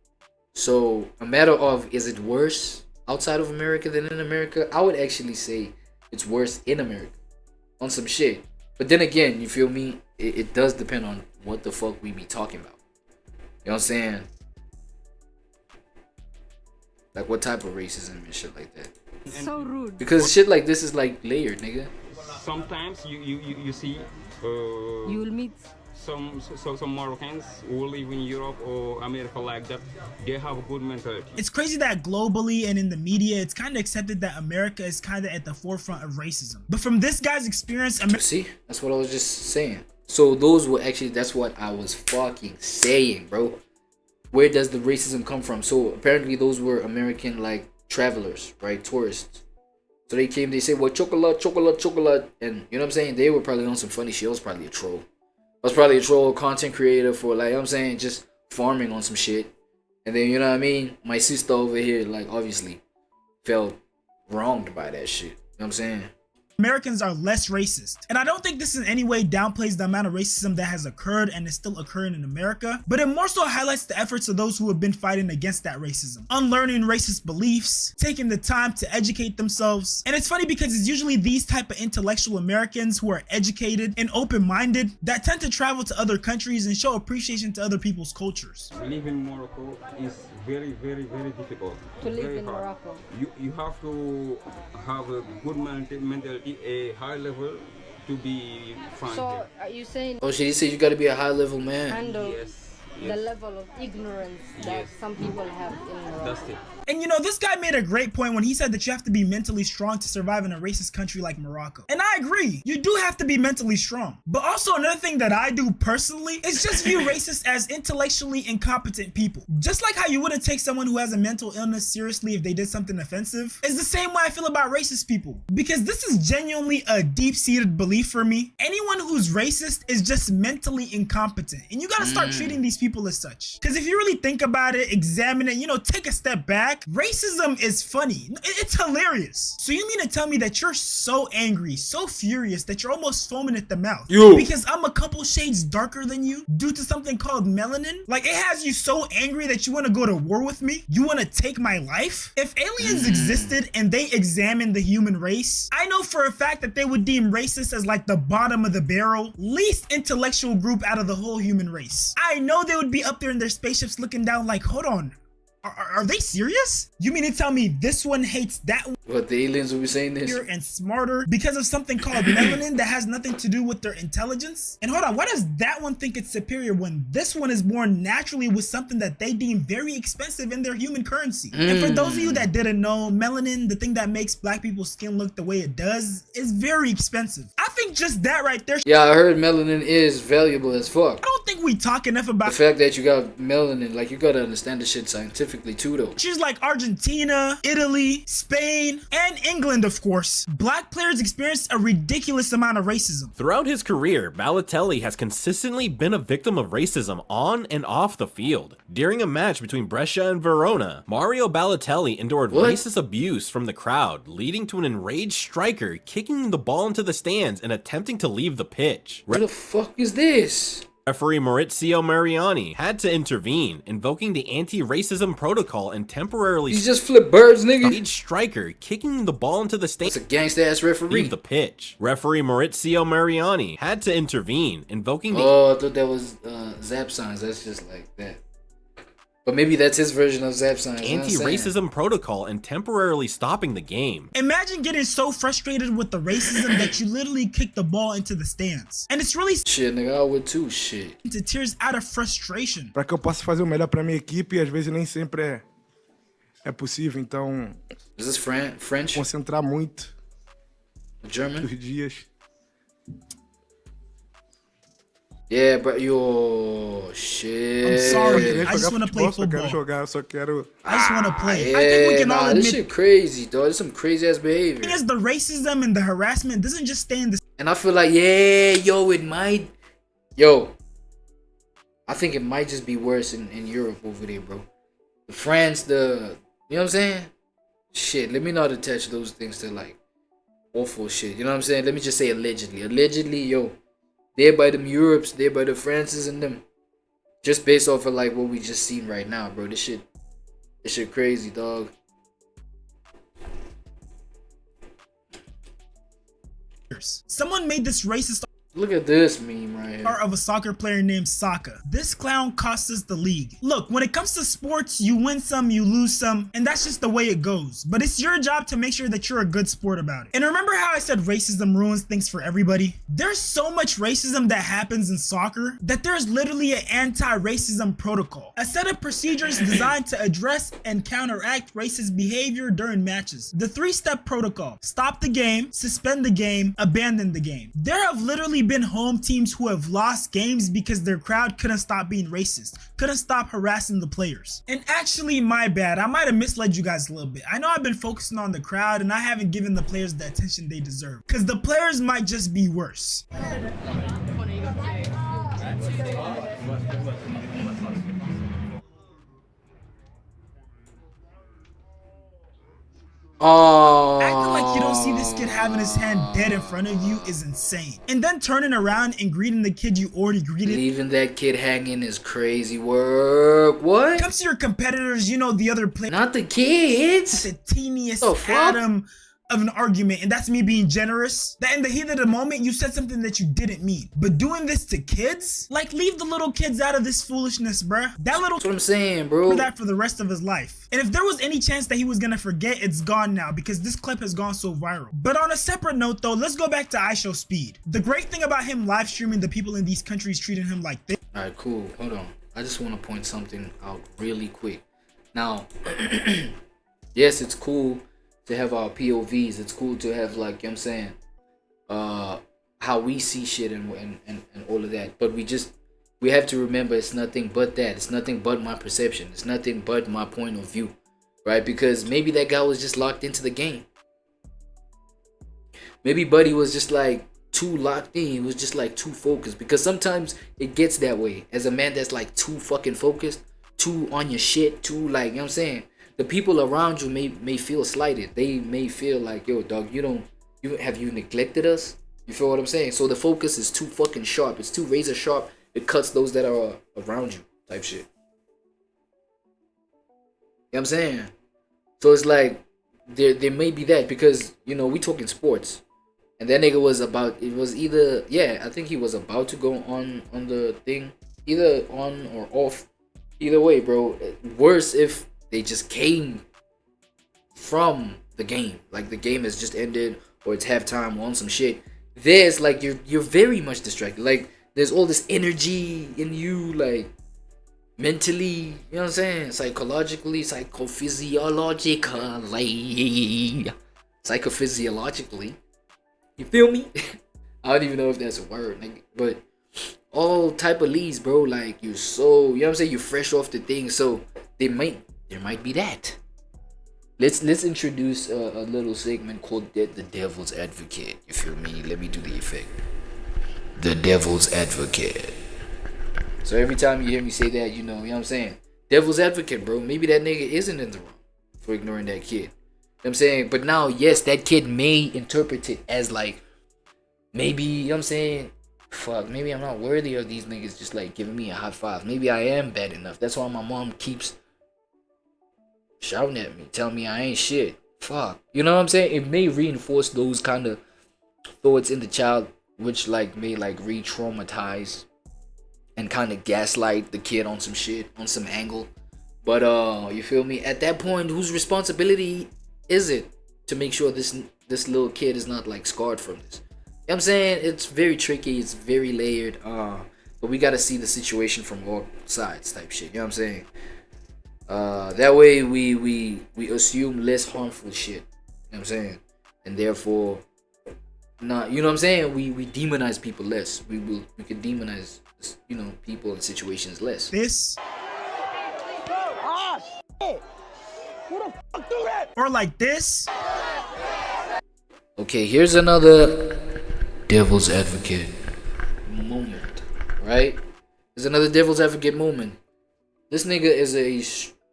So a matter of is it worse outside of America than in America? I would actually say it's worse in America. On some shit. But then again, you feel me? It does depend on what the fuck we be talking about. You know what I'm saying? Like what type of racism and shit like that. So rude. Because shit like this is like layered, nigga. Sometimes you see you will meet some Moroccans who live in Europe or America like that. They have a good mentality. It's crazy that globally and in the media, it's kind of accepted that America is kind of at the forefront of racism. But from this guy's experience, see, that's what I was just saying. So those were actually, that's what I was fucking saying, bro. Where does the racism come from? So apparently those were American like travelers, right? Tourists. So they came, they said, well, chocolate. And you know what I'm saying? They were probably on some funny shit. I was probably a troll. I was probably a troll content creator for like, you know what I'm saying, just farming on some shit. And then, you know what I mean? My sister over here, like, obviously felt wronged by that shit. You know what I'm saying? Americans are less racist. And I don't think this in any way downplays the amount of racism that has occurred and is still occurring in America, but it more so highlights the efforts of those who have been fighting against that racism, unlearning racist beliefs, taking the time to educate themselves. And it's funny because it's usually these type of intellectual Americans who are educated and open-minded that tend to travel to other countries and show appreciation to other people's cultures. Living in Morocco is very, very, very difficult. To live in Morocco. You have to have a good mentality, a high level to be fine. So are you saying? Oh, she said you got to be a high level man. Handle the level of ignorance that some people have in Morocco. That's it. And you know, this guy made a great point when he said that you have to be mentally strong to survive in a racist country like Morocco. And I agree, you do have to be mentally strong. But also another thing that I do personally is just view racists as intellectually incompetent people. Just like how you wouldn't take someone who has a mental illness seriously if they did something offensive, it's the same way I feel about racist people. Because this is genuinely a deep-seated belief for me. Anyone who's racist is just mentally incompetent. And you gotta start treating these people as such. Because if you really think about it, examine it, you know, take a step back, racism is funny. It's hilarious. So you mean to tell me that you're so angry, so furious that you're almost foaming at the mouth because I'm a couple shades darker than you due to something called melanin? Like it has you so angry that you want to go to war with me? You want to take my life? If aliens existed and they examined the human race, I know for a fact that they would deem racists as like the bottom of the barrel, least intellectual group out of the whole human race. I know they would be up there in their spaceships looking down like, hold on. Are they serious? You mean to tell me this one hates that one? What, the aliens will be saying this? And smarter because of something called melanin that has nothing to do with their intelligence? And hold on, why does that one think it's superior when this one is born naturally with something that they deem very expensive in their human currency? And for those of you that didn't know, melanin, the thing that makes black people's skin look the way it does, is very expensive. I think just that right there. Yeah, I heard melanin is valuable as fuck. I don't think we talk enough about the fact that you got melanin. Like, you gotta understand this shit scientifically too, though. Countries like Argentina, Italy, Spain, and England, of course. Black players experienced a ridiculous amount of racism. Throughout his career, Balotelli has consistently been a victim of racism on and off the field. During a match between Brescia and Verona, Mario Balotelli endured racist abuse from the crowd, leading to an enraged striker kicking the ball into the stands and attempting to leave the pitch. What the fuck is this? Referee Maurizio Mariani had to intervene, invoking the anti-racism protocol and temporarily He just flipped birds, nigga. Striker kicking the ball into the stands. It's a gangsta ass referee. Leave the pitch. Referee Maurizio Mariani had to intervene, invoking the I thought that was Zap Signs. That's just like that. But maybe that's his version of Zap Signs. anti-racism protocol and temporarily stopping the game. Imagine getting so frustrated with the racism that you literally kick the ball into the stands. And it's really shit, nigga, I would too, shit. To tears out of frustration. Para que eu possa fazer o melhor para minha equipe, e às vezes nem sempre é possível, então Is this French? Concentrar muito. German? Os dias. Yeah, but yo, shit. I'm sorry. I just want to play football. I just want to play. Yeah, I think we can all admit this shit crazy, dog. This some crazy ass behavior. The thing is, the racism and the harassment doesn't just stay in the. And I feel like, yeah, yo, it might. Yo, I think it might just be worse in Europe over there, bro. France, you know what I'm saying? Shit, let me not attach those things to like awful shit. You know what I'm saying? Let me just say allegedly. Allegedly, yo. There by them Europes, there by the Frances and them. Just based off of like what we just seen right now, bro. This shit crazy, dog. Someone made this racist. Look at this meme right here. Of a soccer player named Saka. This clown cost us the league. Look, when it comes to sports, you win some, you lose some, and that's just the way it goes. But it's your job to make sure that you're a good sport about it. And remember how I said racism ruins things for everybody? There's so much racism that happens in soccer that there's literally an anti-racism protocol. A set of procedures designed to address and counteract racist behavior during matches. The 3-step protocol: stop the game, suspend the game, abandon the game. There have literally been home teams who have lost games because their crowd couldn't stop being racist, couldn't stop harassing the players. And actually, my bad, I might have misled you guys a little bit. I know I've been focusing on the crowd and I haven't given the players the attention they deserve, because the players might just be worse. Oh, acting like you don't see this kid having his hand dead in front of you is insane. And then turning around and greeting the kid you already greeted. Leaving that kid hanging is crazy work. What? Comes to your competitors, you know, the other players. Not the kids. The teeniest atom of an argument, and that's me being generous. That in the heat of the moment, you said something that you didn't mean. But doing this to kids? Like, leave the little kids out of this foolishness, bruh. That little. That's what I'm saying, bro. For that for the rest of his life. And if there was any chance that he was gonna forget, it's gone now because this clip has gone so viral. But on a separate note though, let's go back to iShowSpeed. The great thing about him live streaming, the people in these countries treating him like this. Alright, cool. Hold on. I just want to point something out really quick. Now, yes, it's cool to have our POVs. It's cool to have, like, you know what I'm saying, how we see shit and all of that. But we have to remember it's nothing but that. It's nothing but my perception. It's nothing but my point of view, right? Because maybe that guy was just locked into the game. Maybe Buddy was just like too locked in. He was just like too focused. Because sometimes it gets that way. As a man that's like too fucking focused, too on your shit, too like, you know what I'm saying? The people around you may feel slighted. They may feel like, yo, dog, have you neglected us? You feel what I'm saying? So the focus is too fucking sharp. It's too razor sharp. It cuts those that are around you, type shit. You know what I'm saying? So it's like, there may be that, because, you know, we talking sports. And that nigga was I think he was about to go on the thing. Either on or off. Either way, bro. Worse if they just came from the game. Like the game has just ended, or it's halftime, or on some shit. There's like, you're very much distracted. Like, there's all this energy in you, like, mentally, you know what I'm saying? Psychologically, psychophysiologically. You feel me? I don't even know if that's a word, nigga. But all type of leads, bro. Like you're so, you know what I'm saying? You're fresh off the thing, so there might be that. Let's introduce a little segment called the Devil's Advocate. You feel me? Let me do the effect. The Devil's Advocate. So every time you hear me say that, you know what I'm saying? Devil's Advocate, bro. Maybe that nigga isn't in the wrong for ignoring that kid. You know what I'm saying? But now, yes, that kid may interpret it as like, maybe, you know what I'm saying? Fuck, maybe I'm not worthy of these niggas just like giving me a high five. Maybe I am bad enough. That's why my mom keeps shouting at me, telling me I ain't shit. Fuck. You know what I'm saying? It may reinforce those kind of thoughts in the child, which like may like re-traumatize and kind of gaslight the kid on some shit, on some angle. But you feel me? At that point, whose responsibility is it to make sure this little kid is not like scarred from this? You know what I'm saying? It's very tricky, it's very layered, but we gotta see the situation from all sides type shit. You know what I'm saying? That way we assume less harmful shit. You know what I'm saying? And therefore not, you know what I'm saying? We demonize people less. We can demonize, you know, people and situations less. This Shit. Who the fuck do that? or like this. Okay, here's another Devil's Advocate moment, right? There's another Devil's Advocate moment. This nigga is a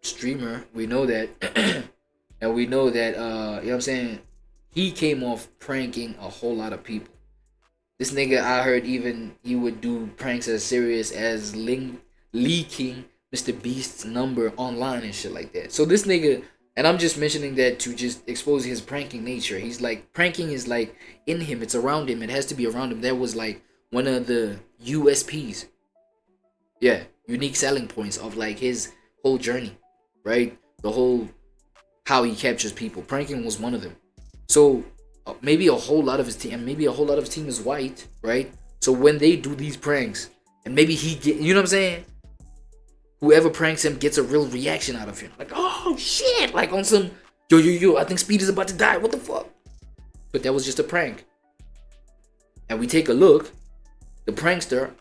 streamer, we know that. And we know that, you know what I'm saying? He came off pranking a whole lot of people. This nigga, I heard even he would do pranks as serious as leaking Mr. Beast's number online and shit like that. So this nigga, and I'm just mentioning that to just expose his pranking nature. He's like, pranking is like in him, it's around him, it has to be around him. That was like one of the USPs. Yeah, unique selling points of like his whole journey, right? The whole, how he captures people. Pranking was one of them. So maybe a whole lot of his team, and maybe a whole lot of his team is white, right? So when they do these pranks, and maybe he get, you know what I'm saying? Whoever pranks him gets a real reaction out of him. Like, oh shit, like on some, yo, I think Speed is about to die, what the fuck? But that was just a prank. And we take a look, the prankster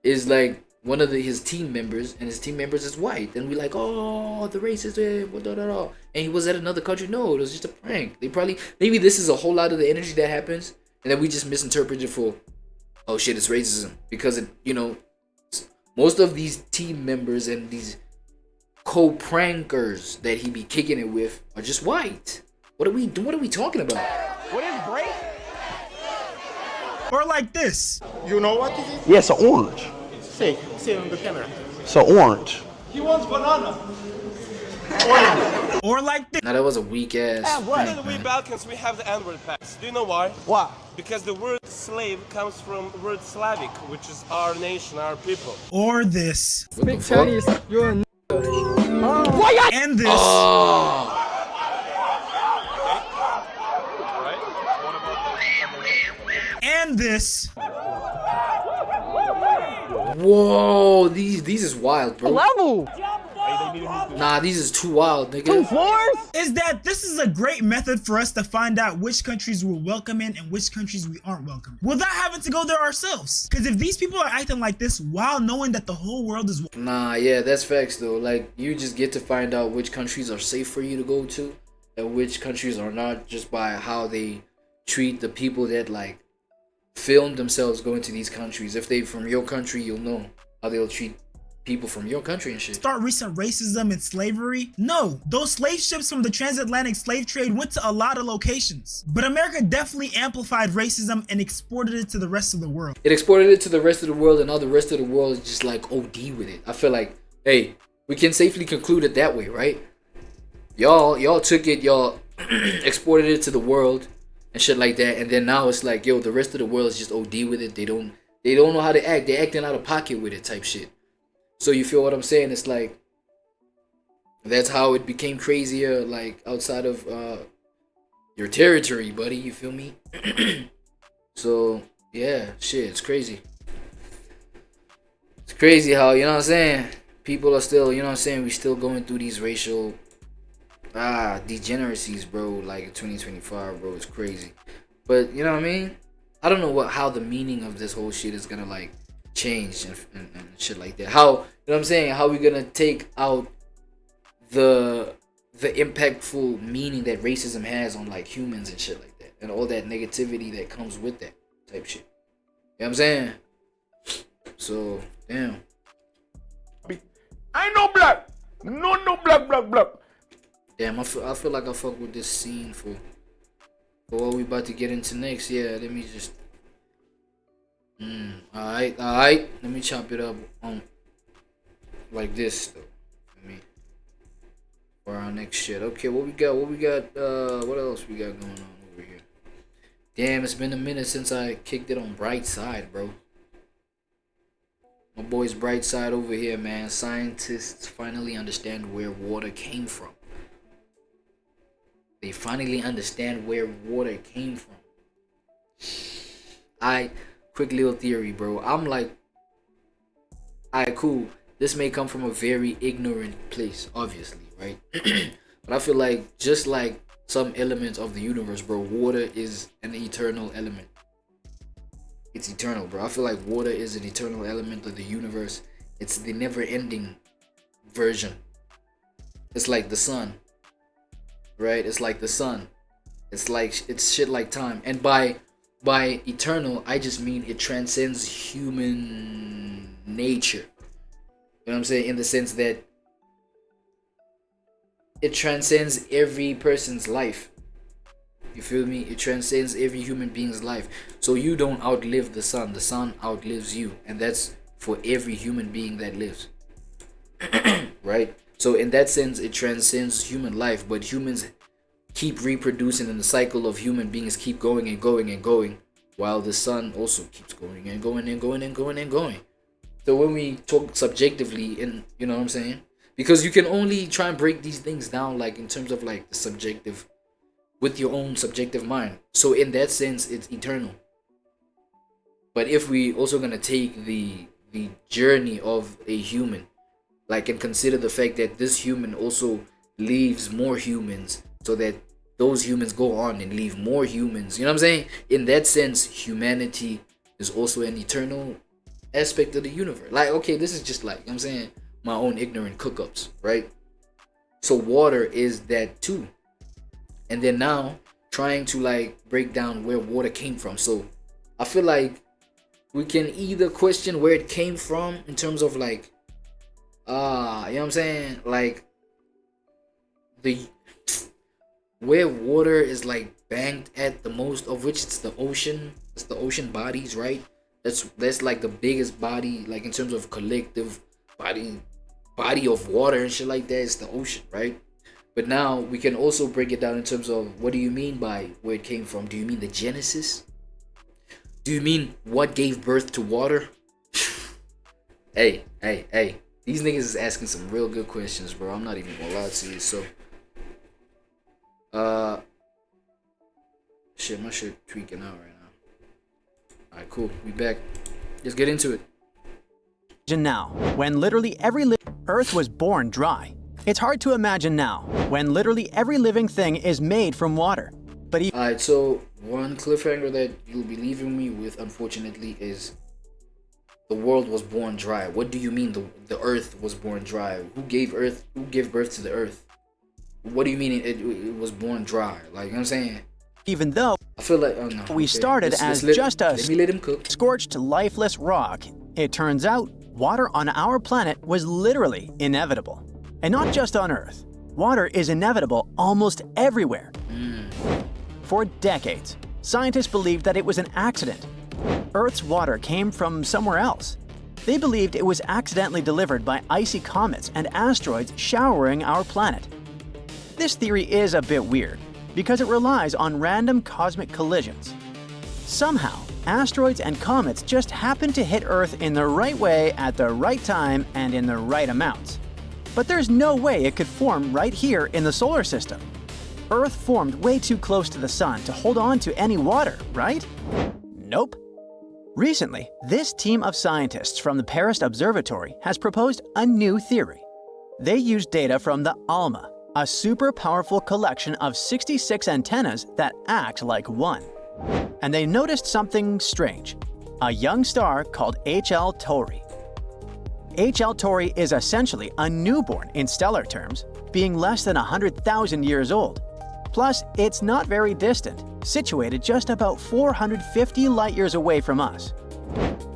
is like one of his team members, and his team members is white. And we like, oh, the racist, and he was at another country. No, it was just a prank. They probably, maybe this is a whole lot of the energy that happens, and then we just misinterpret it for, oh shit, it's racism. Because it, you know, most of these team members and these co-prankers that he be kicking it with are just white. What are we talking about? What is break? Or like this. You know what this is? Yes, an orange. Say on the camera. It's an orange. He wants banana. Or like this. Now that was a weak ass prank, We man. Balkans, we have the N-word packs. Do you know why? Why? Because the word slave comes from the word Slavic, which is our nation, our people. Or this. Speak Chinese, you're a And this. Oh. And this. Whoa, these is wild, bro. Level. Nah, these is too wild, nigga. 2 floors? Is that this is a great method for us to find out which countries we're welcome in and which countries we aren't welcome, without having to go there ourselves. Because if these people are acting like this while knowing that the whole world is... Nah, yeah, that's facts though. Like, you just get to find out which countries are safe for you to go to and which countries are not, just by how they treat the people that like film themselves going to these countries. If they from your country, you'll know how they'll treat people from your country and shit. Start recent racism and slavery? No, those slave ships from the transatlantic slave trade went to a lot of locations. But America definitely amplified racism and exported it to the rest of the world. It exported it to the rest of the world, and now the rest of the world is just like OD with it. I feel like, hey, we can safely conclude it that way, right? Y'all took it, y'all exported it to the world and shit like that, and then now it's like, yo, the rest of the world is just OD with it. They don't know how to act. They're acting out of pocket with it type shit. So you feel what I'm saying? It's like, that's how it became crazier, like outside of your territory, buddy. You feel me? So yeah, shit, it's crazy. It's crazy how, you know what I'm saying, people are still, you know what I'm saying, we still going through these racial degeneracies, bro. Like in 2025, bro, it's crazy. But you know what I mean? I don't know how the meaning of this whole shit is gonna like change and shit like that. How, you know what I'm saying? How we gonna take out the impactful meaning that racism has on like humans and shit like that, and all that negativity that comes with that type shit. You know what I'm saying? So damn. I ain't no black. No black. Damn, I feel like I fuck with this scene for what we about to get into next. Yeah, let me just. Alright. Let me chop it up on like this though. For our next shit. Okay, what we got? What else we got going on over here? Damn, it's been a minute since I kicked it on Bright Side, bro. My boy's Bright Side over here, man. Scientists finally understand where water came from. They finally understand where water came from. Quick little theory, bro. I'm like, alright, cool. This may come from a very ignorant place, obviously, right? But I feel like, just like some elements of the universe, bro, water is an eternal element. It's eternal, bro. I feel like water is an eternal element of the universe. It's the never-ending version. It's like the sun, right? It's like the sun. It's shit like time. And by eternal, I just mean it transcends human nature. You know what I'm saying? In the sense that it transcends every person's life. You feel me? It transcends every human being's life. So you don't outlive the sun. The sun outlives you. And that's for every human being that lives. Right? So in that sense, it transcends human life. But humans keep reproducing, and the cycle of human beings keep going and going and going, while the sun also keeps going and going and going and going and going. So when we talk subjectively, and you know what I'm saying? Because you can only try and break these things down like in terms of like the subjective, with your own subjective mind. So in that sense, it's eternal. But if we also gonna take the journey of a human, like, and consider the fact that this human also leaves more humans, so that those humans go on and leave more humans. You know what I'm saying? In that sense, humanity is also an eternal aspect of the universe. Like, okay, this is just like, you know what I'm saying, my own ignorant cook-ups, right? So water is that too. And then now trying to like break down where water came from. So I feel like we can either question where it came from in terms of like you know what I'm saying, like where water is like banked at the most, of which it's the ocean. It's the ocean bodies, right? That's like the biggest body, like in terms of collective body of water and shit like that. It's the ocean, right? But now we can also break it down in terms of, what do you mean by where it came from? Do you mean the genesis? Do you mean what gave birth to water? Hey, these niggas is asking some real good questions, bro. I'm not even gonna lie to you. So shit, my shit tweaking out right now. Alright, cool, we back. Let's get into it. Now, when literally every Earth was born dry. It's hard to imagine now, when literally every living thing is made from water. But alright, so one cliffhanger that you'll be leaving me with, unfortunately, is the world was born dry. What do you mean the Earth was born dry? Who gave birth to the Earth? What do you mean it was born dry? Like, you know what I'm saying? Even though I feel like, oh no, we started as just a let him cook. Scorched, lifeless rock, it turns out water on our planet was literally inevitable. And not just on Earth. Water is inevitable almost everywhere. For decades, scientists believed that it was an accident. Earth's water came from somewhere else. They believed it was accidentally delivered by icy comets and asteroids showering our planet. This theory is a bit weird, because it relies on random cosmic collisions. Somehow, asteroids and comets just happen to hit Earth in the right way at the right time and in the right amounts. But there's no way it could form right here in the solar system. Earth formed way too close to the sun to hold on to any water, right? Nope. Recently, this team of scientists from the Paris Observatory has proposed a new theory. They used data from the ALMA, a super powerful collection of 66 antennas that act like one. and they noticed something strange: a young star called HL Tauri. HL Tauri is essentially a newborn in stellar terms, being less than 100,000 years old. Plus, it's not very distant, situated just about 450 light-years away from us.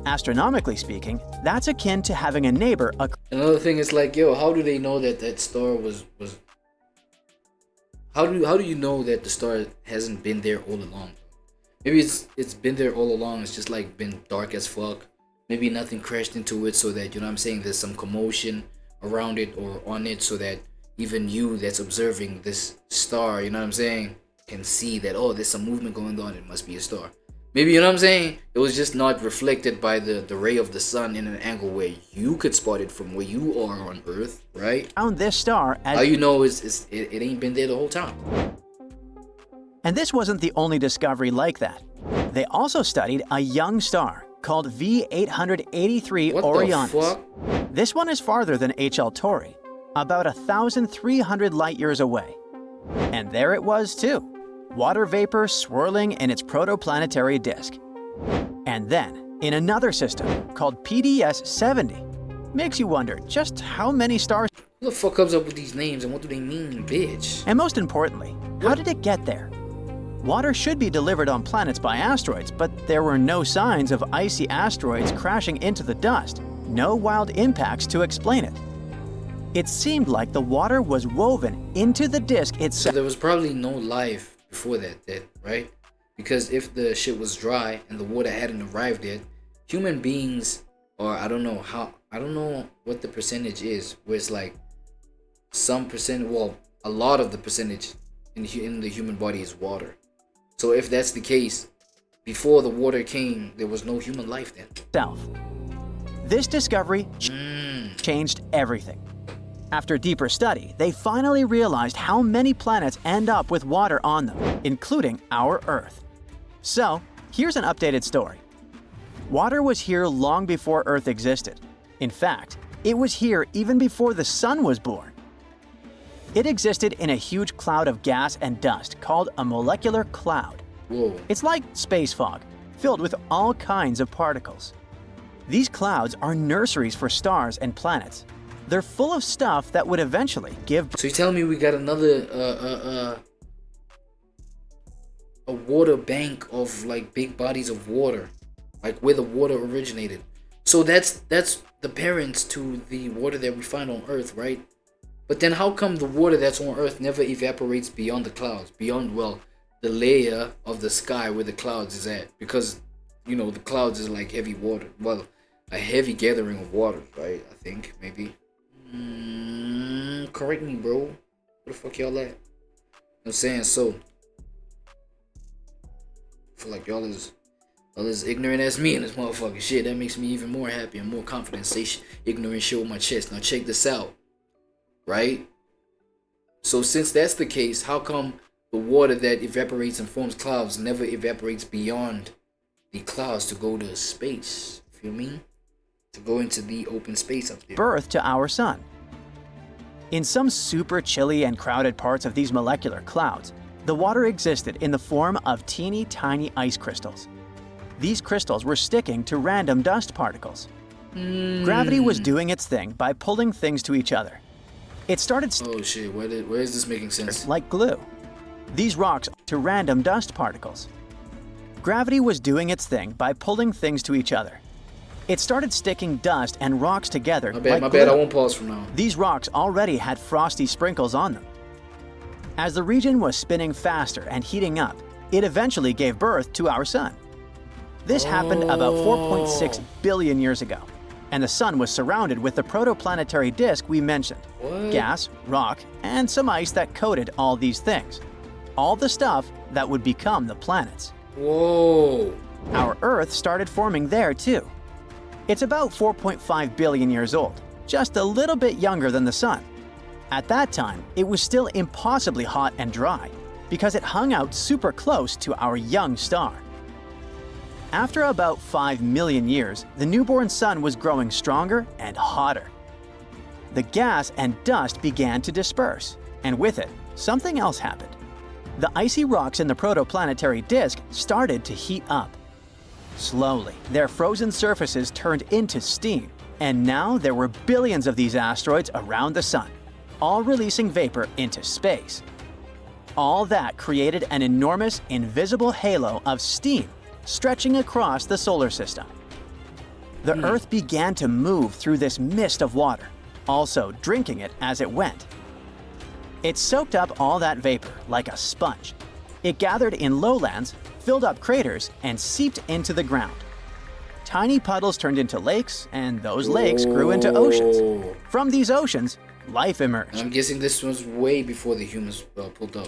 Astronomically speaking, that's akin to having a neighbor. Another thing is like, yo, how do they know that that star was? How do you know that the star hasn't been there all along? Maybe it's been there all along. It's just like been dark as fuck. Maybe nothing crashed into it, so that, you know what I'm saying, there's some commotion around it or on it, so that even you that's observing this star, you know what I'm saying, can see that, oh, there's some movement going on. It must be a star. Maybe, you know what I'm saying, it was just not reflected by the ray of the sun in an angle where you could spot it from where you are on Earth, right? Found this star as... How you know it ain't been there the whole time. And this wasn't the only discovery like that. They also studied a young star called V883 Orionis. This one is farther than HL Tauri, about 1,300 light-years away. And there it was too. Water vapor swirling in its protoplanetary disk. And then, in another system called PDS-70, makes you wonder just how many stars... Who the fuck comes up with these names and what do they mean, bitch? And most importantly, how did it get there? Water should be delivered on planets by asteroids, but there were no signs of icy asteroids crashing into the dust. No wild impacts to explain it. It seemed like the water was woven into the disk itself. So there was probably no life before that, right? Because if the shit was dry and the water hadn't arrived yet, human beings, or I don't know what the percentage is, where it's like some percent, well, a lot of the percentage in the human body is water. So if that's the case, before the water came, there was no human life then. This discovery changed everything. After deeper study, they finally realized how many planets end up with water on them, including our Earth. So, here's an updated story. Water was here long before Earth existed. In fact, it was here even before the sun was born. It existed in a huge cloud of gas and dust called a molecular cloud. Whoa. It's like space fog, filled with all kinds of particles. These clouds are nurseries for stars and planets. They're full of stuff that would eventually give... So you're telling me we got another a water bank of like big bodies of water, like where the water originated. So that's the parents to the water that we find on Earth, right? But then how come the water that's on Earth never evaporates beyond the clouds, beyond, well, the layer of the sky where the clouds is at? Because, you know, the clouds is like heavy water, well, a heavy gathering of water, right? I think maybe. Correct me, bro. Where the fuck y'all at? You know what I'm saying? So I feel like y'all is ignorant as me in this motherfucking shit. That makes me even more happy and more confident. Say ignorant shit with my chest. Now check this out, right? So since that's the case, how come the water that evaporates and forms clouds never evaporates beyond the clouds to go to space? Feel me? To go into the open space up there. Birth to our sun. In some super chilly and crowded parts of these molecular clouds, the water existed in the form of teeny tiny ice crystals. These crystals were sticking to random dust particles. Gravity was doing its thing by pulling things to each other. It started... Oh shit, where is this making sense? Like glue. These rocks to random dust particles. Gravity was doing its thing by pulling things to each other. It started sticking dust and rocks together. My bad, I won't pause from now. These rocks already had frosty sprinkles on them. As the region was spinning faster and heating up, it eventually gave birth to our sun. This happened about 4.6 billion years ago, and the sun was surrounded with the protoplanetary disk we mentioned. Gas, rock, and some ice that coated all these things. All the stuff that would become the planets. Whoa! Our Earth started forming there too. It's about 4.5 billion years old, just a little bit younger than the sun. At that time, it was still impossibly hot and dry because it hung out super close to our young star. After about 5 million years, the newborn sun was growing stronger and hotter. The gas and dust began to disperse, and with it, something else happened. the icy rocks in the protoplanetary disk started to heat up. Slowly, their frozen surfaces turned into steam, and now there were billions of these asteroids around the sun, all releasing vapor into space. All that created an enormous, invisible halo of steam stretching across the solar system. The Earth began to move through this mist of water, also drinking it as it went. It soaked up all that vapor like a sponge. It gathered in lowlands, filled up craters, and seeped into the ground. Tiny puddles turned into lakes, and those lakes grew into oceans. From these oceans, life emerged. I'm guessing this was way before the humans pulled up.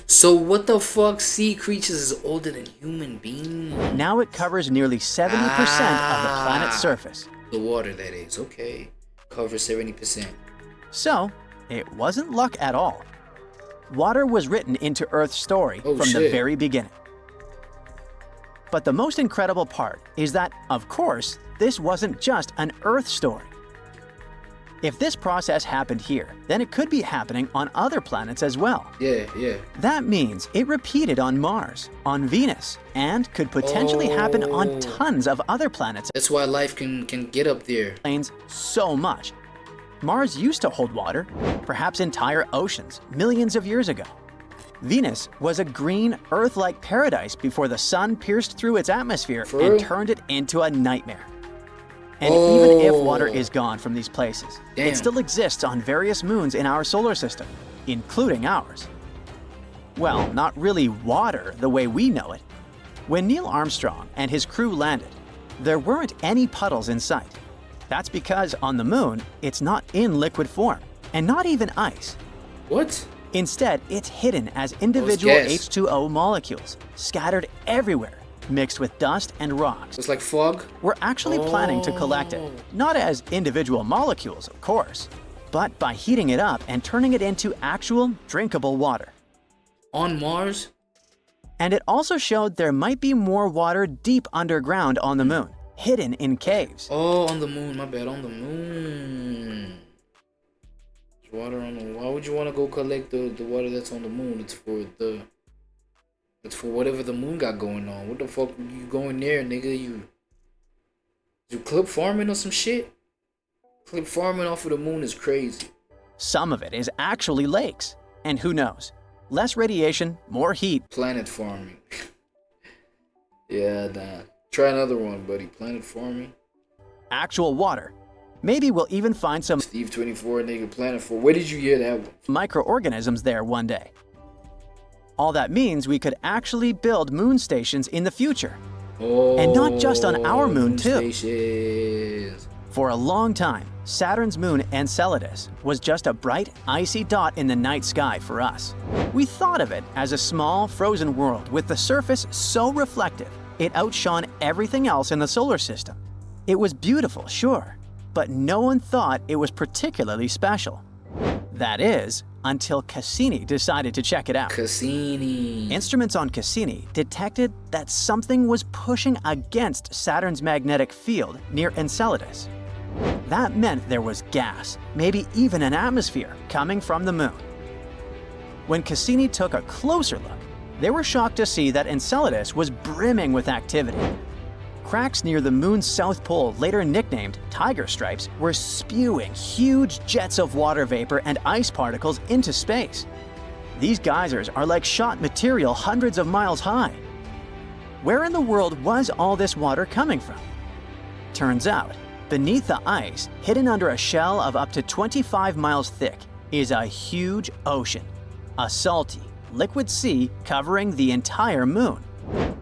So what the fuck? Sea creatures is older than human beings? Now it covers nearly 70% of the planet's surface. The water, that is. Okay. Covers 70%. So, it wasn't luck at all. Water was written into Earth's story from the very beginning. But the most incredible part is that, of course, this wasn't just an Earth story. If this process happened here, then it could be happening on other planets as well. Yeah. That means it repeated on Mars, on Venus, and could potentially happen on tons of other planets. That's why life can get up there. So much. Mars used to hold water, perhaps entire oceans, millions of years ago. Venus was a green, Earth-like paradise before the sun pierced through its atmosphere and turned it into a nightmare. And even if water is gone from these places, it still exists on various moons in our solar system, including ours. Well, not really water the way we know it. When Neil Armstrong and his crew landed, there weren't any puddles in sight. That's because on the moon, it's not in liquid form, and not even ice. What? Instead, it's hidden as individual H2O molecules, scattered everywhere, mixed with dust and rocks. It's like fog? We're actually planning to collect it, not as individual molecules, of course, but by heating it up and turning it into actual drinkable water. On Mars? And it also showed there might be more water deep underground on the moon, hidden in caves. Oh, on the moon, my bad, on the moon. There's water on the moon. Why would you want to go collect the water that's on the moon? It's for whatever the moon got going on. What the fuck you going there, nigga? You clip farming or some shit? Clip farming off of the moon is crazy. Some of it is actually lakes. And who knows? Less radiation, more heat. Planet farming. Yeah, nah. Try another one, buddy. Planet farming. Actual water. Maybe we'll even find some Steve 24, nigga, Planet 4. Where did you hear that one? Microorganisms there one day. All that means we could actually build moon stations in the future. And not just on our moon too. Stations. For a long time, Saturn's moon Enceladus was just a bright, icy dot in the night sky for us. We thought of it as a small, frozen world with the surface so reflective, it outshone everything else in the solar system. It was beautiful, sure, but no one thought it was particularly special. That is, until Cassini decided to check it out. Cassini. Instruments on Cassini detected that something was pushing against Saturn's magnetic field near Enceladus. That meant there was gas, maybe even an atmosphere, coming from the moon. When Cassini took a closer look, they were shocked to see that Enceladus was brimming with activity. Cracks near the moon's south pole, later nicknamed tiger stripes, were spewing huge jets of water vapor and ice particles into space. These geysers are like shot material hundreds of miles high. Where in the world was all this water coming from? Turns out, beneath the ice, hidden under a shell of up to 25 miles thick, is a huge ocean. A salty, liquid sea covering the entire moon.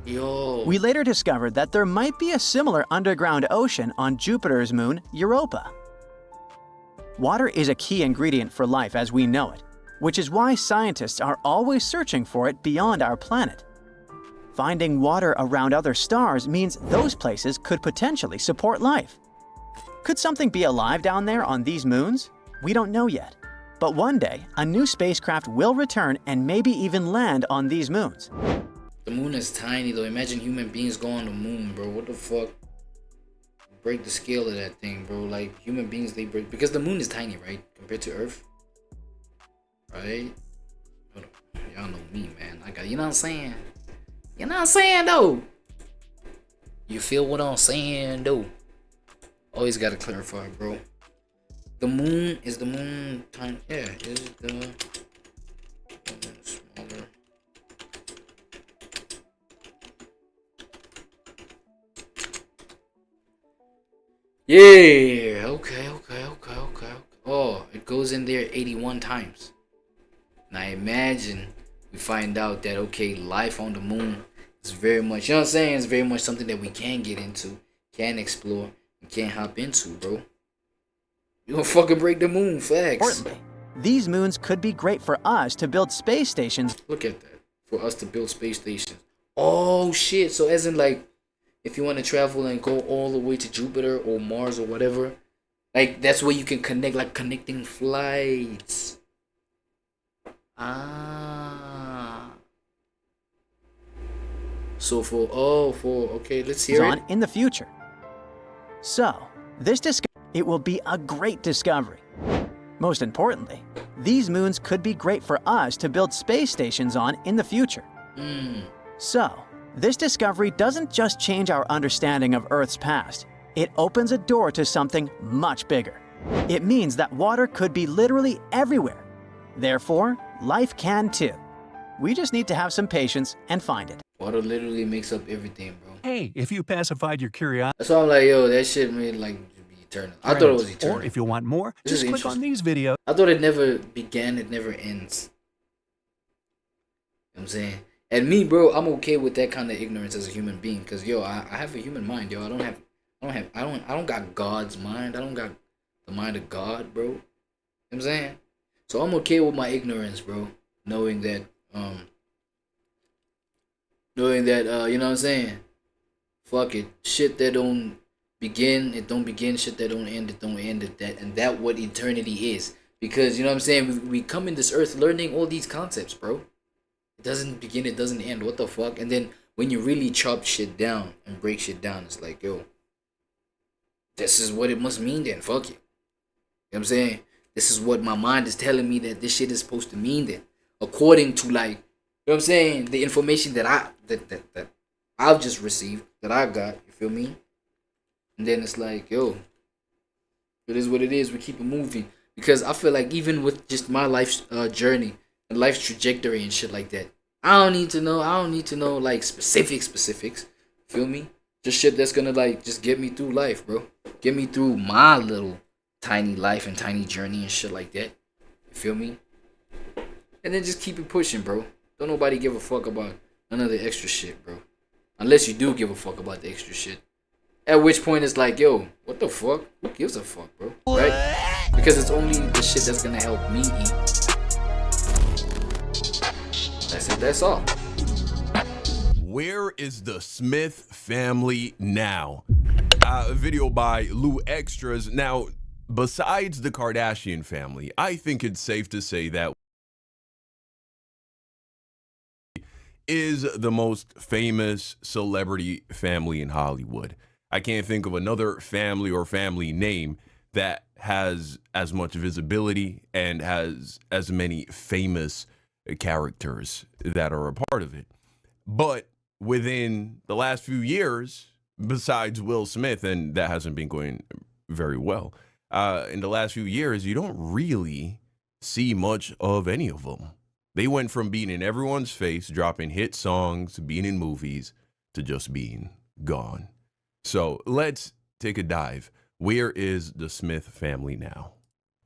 Yo. We later discovered that there might be a similar underground ocean on Jupiter's moon, Europa. Water is a key ingredient for life as we know it, which is why scientists are always searching for it beyond our planet. Finding water around other stars means those places could potentially support life. Could something be alive down there on these moons? We don't know yet. But one day, a new spacecraft will return and maybe even land on these moons. The moon is tiny though. Imagine human beings go on the moon, bro. What the fuck? Break the scale of that thing, bro. Like, human beings, they break. Because the moon is tiny, right? Compared to Earth. Right? Hold on. Y'all know me, man. I got, you know what I'm saying? You know what I'm saying, though? You feel what I'm saying, though? Always gotta clarify, bro. The moon, is the moon time? Yeah, is the moon smaller? Yeah, okay. Oh, it goes in there 81 times. And I imagine we find out that, okay, life on the moon is very much, you know what I'm saying? It's very much something that we can get into, can explore, and can hop into, bro. You gonna fucking break the moon, facts. Importantly, these moons could be great for us to build space stations. Look at that. For us to build space stations. Oh, shit. So as in, like, if you want to travel and go all the way to Jupiter or Mars or whatever, like, that's where you can connect, like, connecting flights. Ah. So okay, let's hear it. In the future. So, it will be a great discovery. Most importantly, these moons could be great for us to build space stations on in the future. So, this discovery doesn't just change our understanding of Earth's past. It opens a door to something much bigger. It means that water could be literally everywhere. Therefore, life can too. We just need to have some patience and find it. Water literally makes up everything, bro. Hey, if you pacified your curiosity. That's why I'm like, yo, that shit made like be eternal. I thought it was eternal. Or if you want more, This just is click on these videos. I thought it never began, it never ends. You know what I'm saying? And me, bro, I'm okay with that kind of ignorance as a human being, cause yo, I have a human mind, yo. I don't got God's mind. I don't got the mind of God, bro. You know what I'm saying? So I'm okay with my ignorance, bro. Knowing that, you know what I'm saying? Fuck it. Shit that don't begin, it don't begin. Shit that don't end, it don't end. And that what eternity is. Because, you know what I'm saying? We come in this earth learning all these concepts, bro. It doesn't begin, it doesn't end. What the fuck? And then when you really chop shit down and break shit down, it's like, yo, this is what it must mean then. Fuck it. You know what I'm saying? This is what my mind is telling me that this shit is supposed to mean then. According to, like, you know what I'm saying? The information that I've just received, that I got, you feel me? And then it's like, yo, it is what it is. We keep it moving. Because I feel like even with just my life's journey and life's trajectory and shit like that, I don't need to know like specifics. Feel me? Just shit that's gonna like just get me through life, bro. Get me through my little tiny life and tiny journey and shit like that. You feel me? And then just keep it pushing, bro. Don't nobody give a fuck about none of the extra shit, bro. Unless you do give a fuck about the extra shit. At which point it's like, yo, what the fuck? Who gives a fuck, bro? Right? Because it's only the shit that's gonna help me eat. That's it, that's all. Where is the Smith family now? A video by Lou Extras. Now, besides the Kardashian family, I think it's safe to say that is the most famous celebrity family in Hollywood. I can't think of another family or family name that has as much visibility and has as many famous characters that are a part of it. But within the last few years, besides Will Smith, and that hasn't been going very well, in the last few years, you don't really see much of any of them. They went from being in everyone's face, dropping hit songs, being in movies, to just being gone. So let's take a dive. Where is the Smith family now?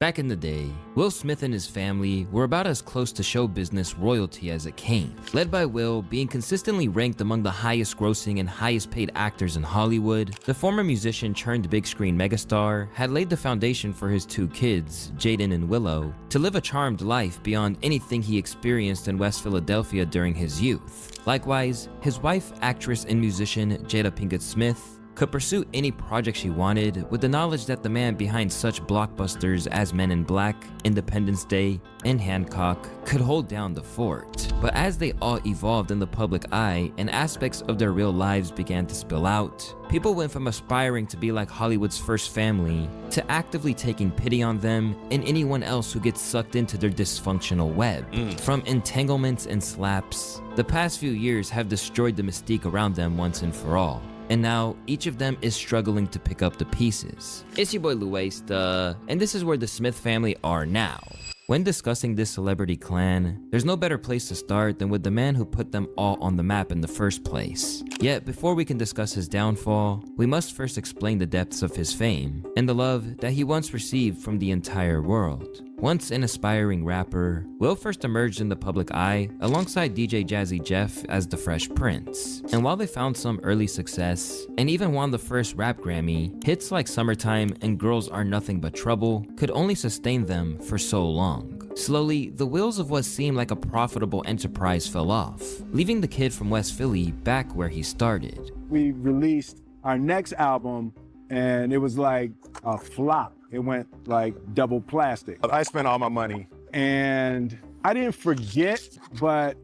Back in the day, Will Smith and his family were about as close to show business royalty as it came. Led by Will being consistently ranked among the highest grossing and highest paid actors in Hollywood, the former musician turned big screen megastar had laid the foundation for his two kids, Jaden and Willow, to live a charmed life beyond anything he experienced in West Philadelphia during his youth. Likewise, his wife, actress and musician Jada Pinkett Smith, could pursue any project she wanted with the knowledge that the man behind such blockbusters as Men in Black, Independence Day, and Hancock could hold down the fort. But as they all evolved in the public eye and aspects of their real lives began to spill out, people went from aspiring to be like Hollywood's first family to actively taking pity on them and anyone else who gets sucked into their dysfunctional web. From entanglements and slaps, the past few years have destroyed the mystique around them once and for all. And now, each of them is struggling to pick up the pieces. It's your boy Luesta, and this is where the Smith family are now. When discussing this celebrity clan, there's no better place to start than with the man who put them all on the map in the first place. Yet, before we can discuss his downfall, we must first explain the depths of his fame and the love that he once received from the entire world. Once an aspiring rapper, Will first emerged in the public eye alongside DJ Jazzy Jeff as the Fresh Prince. And while they found some early success and even won the first rap Grammy, hits like Summertime and Girls Are Nothing But Trouble could only sustain them for so long. Slowly, the wheels of what seemed like a profitable enterprise fell off, leaving the kid from West Philly back where he started. We released our next album and it was like a flop. It went like double plastic. I spent all my money and I didn't forget, but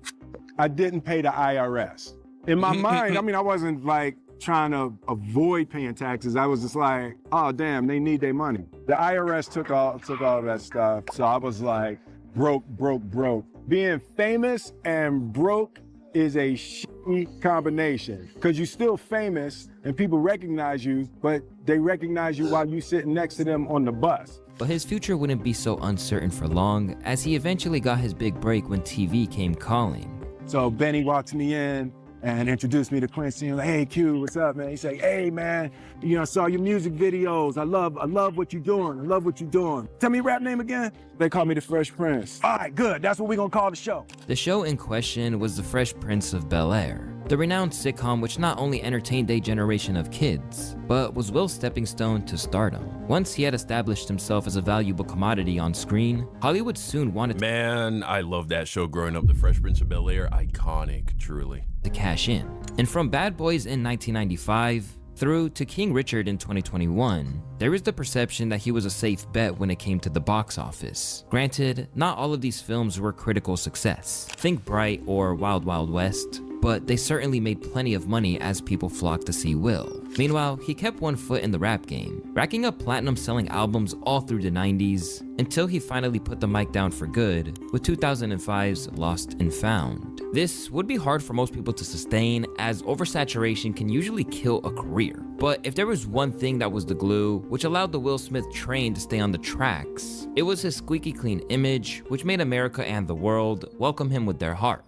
I didn't pay the IRS. In my mind, I mean, I wasn't like trying to avoid paying taxes. I was just like, oh damn, they need their money. The IRS took all that stuff. So I was like, broke. Being famous and broke is a shitty combination because you're still famous and people recognize you, but they recognize you while you sitting next to them on the bus. But his future wouldn't be so uncertain for long, as he eventually got his big break when TV came calling. So Benny walks me in and introduced me to Quincy. Like, hey Q, what's up, man? He's like, hey man, you know, I saw your music videos. I love what you're doing. I love what you're doing. Tell me your rap name again. They call me the Fresh Prince. All right, good. That's what we're gonna call the show. The show in question was The Fresh Prince of Bel-Air, the renowned sitcom which not only entertained a generation of kids, but was Will's stepping stone to stardom. Once he had established himself as a valuable commodity on screen, Hollywood soon wanted Man, I love that show growing up, The Fresh Prince of Bel-Air. Iconic, truly. To cash in. And from Bad Boys in 1995 through to King Richard in 2021, there is the perception that he was a safe bet when it came to the box office. Granted, not all of these films were critical success. Think Bright or Wild Wild West, but they certainly made plenty of money as people flocked to see Will. Meanwhile, he kept one foot in the rap game, racking up platinum-selling albums all through the 90s, until he finally put the mic down for good with 2005's Lost and Found. This would be hard for most people to sustain, as oversaturation can usually kill a career. But if there was one thing that was the glue, which allowed the Will Smith train to stay on the tracks, it was his squeaky clean image, which made America and the world welcome him with their heart.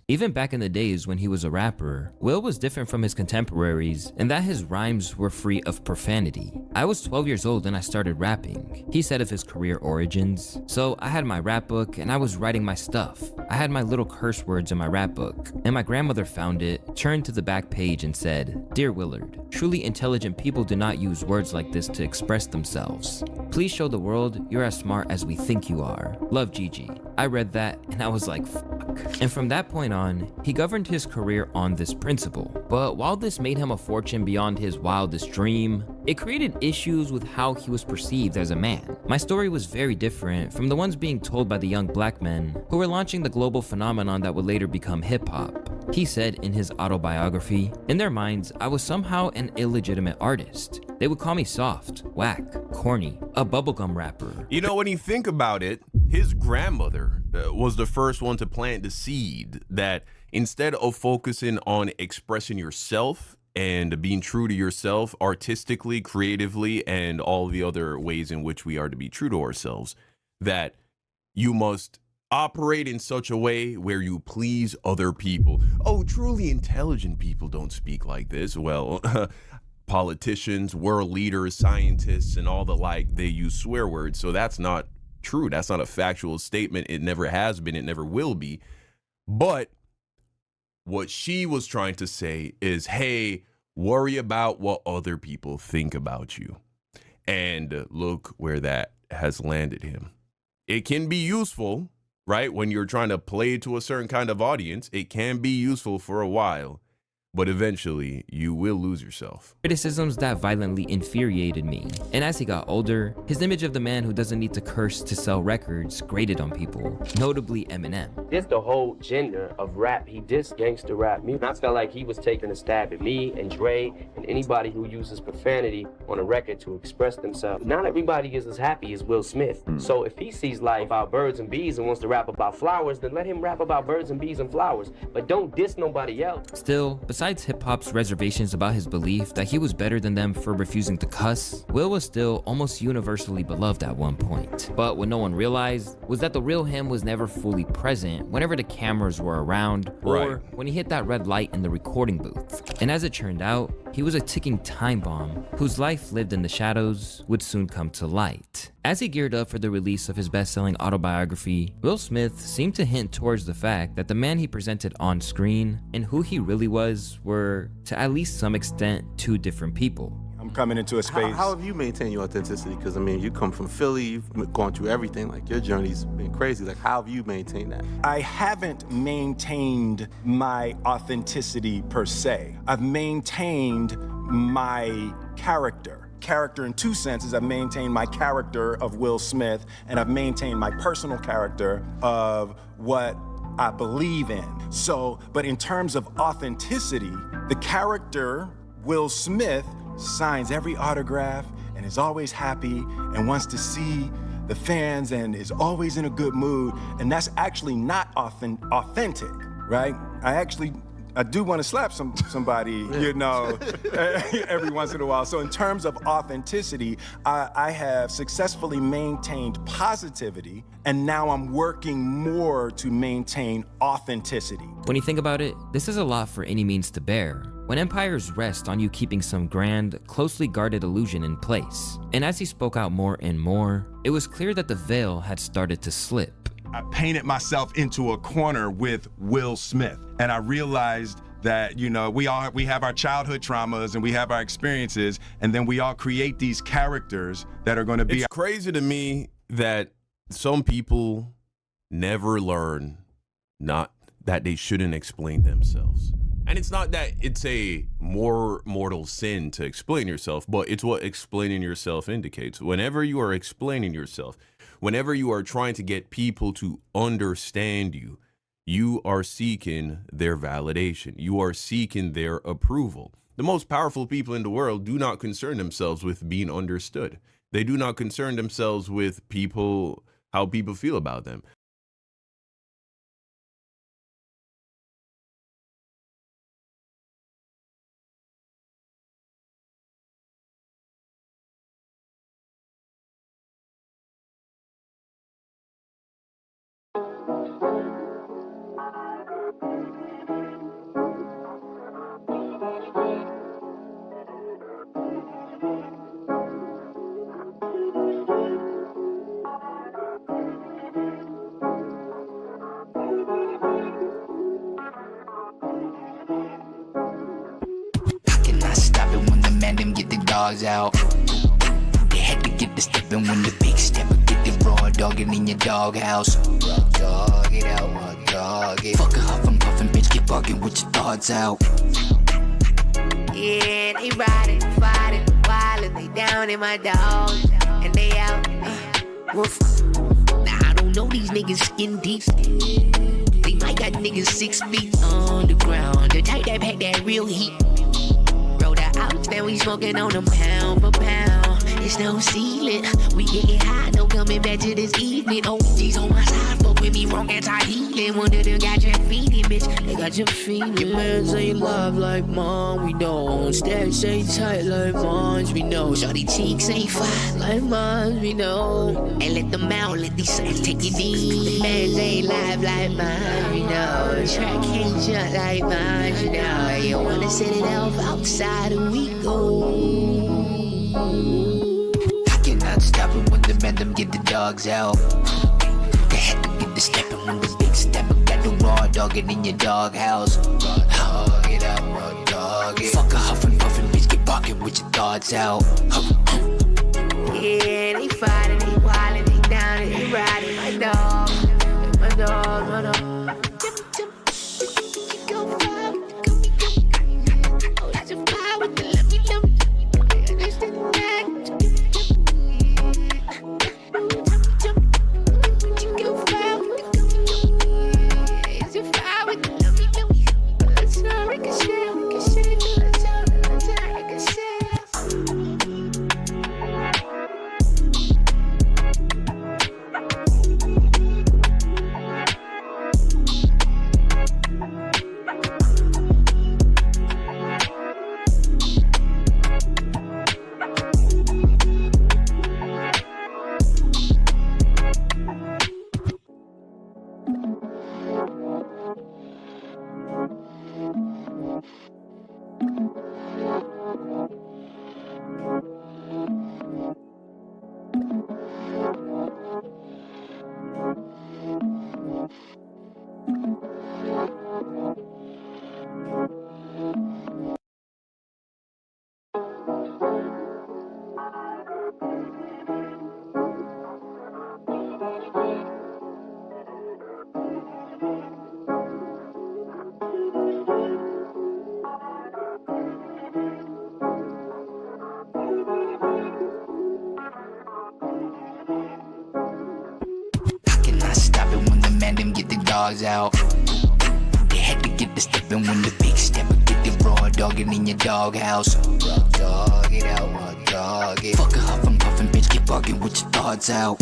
Even back in the days when he was a rapper, Will was different from his contemporaries in that his rhymes were free of profanity. I was 12 years old and I started rapping, he said of his career origins. So I had my rap book and I was writing my stuff. I had my little curse words in my rap book, and my grandmother found it, turned to the back page and said, "Dear Willard, truly intelligent people do not use words like this to express themselves. Please show the world you're as smart as we think you are. Love, Gigi." I read that and I was like, fuck. And from that point on, he governed his career on this principle. But while this made him a fortune beyond his wildest dream, it created issues with how he was perceived as a man. My story was very different from the ones being told by the young black men who were launching the global phenomenon that would later become hip-hop. He said in his autobiography, "In their minds, I was somehow an illegitimate artist. They would call me soft, whack, corny, a bubblegum rapper." You know, when you think about it, his grandmother was the first one to plant the seed that instead of focusing on expressing yourself and being true to yourself artistically, creatively, and all the other ways in which we are to be true to ourselves, that you must operate in such a way where you please other people. Oh, truly intelligent people don't speak like this. Well, politicians, world leaders, scientists, and all the like, they use swear words. So that's not true. That's not a factual statement. It never has been. It never will be. But what she was trying to say is, hey, worry about what other people think about you. And look where that has landed him. It can be useful, right? When you're trying to play to a certain kind of audience, it can be useful for a while. but eventually you will lose yourself. Criticisms that violently infuriated me. And as he got older, his image of the man who doesn't need to curse to sell records grated on people, notably Eminem. This the whole gender of rap. He dissed gangster rap music. I felt like he was taking a stab at me and Dre and anybody who uses profanity on a record to express themselves. Not everybody is as happy as Will Smith. So if he sees life about birds and bees and wants to rap about flowers, then let him rap about birds and bees and flowers. But don't diss nobody else. Still, besides hip-hop's reservations about his belief that he was better than them for refusing to cuss, Will was still almost universally beloved at one point. But what no one realized was that the real him was never fully present whenever the cameras were around, or when he hit that red light in the recording booth. And as it turned out, he was a ticking time bomb whose life lived in the shadows would soon come to light. As he geared up for the release of his best-selling autobiography, Will Smith seemed to hint towards the fact that the man he presented on screen and who he really was were, to at least some extent, two different people. I'm coming into a space. How have you maintained your authenticity? Because I mean, you come from Philly, you've gone through everything. Like your journey's been crazy. Like how have you maintained that? I haven't maintained my authenticity per se. I've maintained my character in two senses. I've maintained my character of Will Smith, and I've maintained my personal character of what I believe in. So, but in terms of authenticity, the character Will Smith signs every autograph and is always happy and wants to see the fans and is always in a good mood, and that's actually not authentic, right? I do want to slap somebody, you know, every once in a while. So in terms of authenticity, I have successfully maintained positivity, and now I'm working more to maintain authenticity. When you think about it, this is a lot for any means to bear, when empires rest on you keeping some grand, closely guarded illusion in place. And as he spoke out more and more, it was clear that the veil had started to slip. I painted myself into a corner with Will Smith, and I realized that, you know, we have our childhood traumas and we have our experiences, and then we all create these characters that are going to be. It's crazy to me that some people never learn not that they shouldn't explain themselves. And it's not that it's a more mortal sin to explain yourself, but it's what explaining yourself indicates. Whenever you are explaining yourself, whenever you are trying to get people to understand you, you are seeking their validation. You are seeking their approval. The most powerful people in the world do not concern themselves with being understood. They do not concern themselves with how people feel about them. Dogs out. They had to get the steppin' when the big stepper get the raw dogging in your doghouse. Raw dog it out, raw dog it. Fuck a huffin' puffin', bitch, get buggin' with your thoughts out. Yeah, they riding, fighting, wildin', they down in my dog, and they out. Woof. Now I don't know these niggas skin deep. They might got niggas 6 feet on the ground. The type that pack that real heat. Out, then we smoking on them pound for pound. It's no ceiling. We getting high, no coming back to this evening. OG's on my side, fuck with me wrong, anti-healing. One of them got your feeding, bitch. They got your feeding. Your man say love like mom, we know. Stats ain't tight like moms, we know. Shawty cheeks ain't fine like moms, we know. And let them out, let these suckers take it deep. Man ain't live like mine, we know. Track can't jump like mine, you know. You wanna set it off outside and we go. I cannot stop it when the man them get the dogs out. They had to get the steppin' when the big stepper got the raw dogging in your doghouse. Raw dog it out, raw dog it. Fuck a huffin' puffin', bitch, get barking with your thoughts out. Yeah, they fighting, they wildin', they down and they riding. My dog, my dog, my dog. man them get the dogs out. They had to get the steppin' when the big stepper get the raw dogging in your doghouse. Raw dog it out, raw dog it. Fuck a huffin' puffin', bitch, get buggin' with your thoughts out.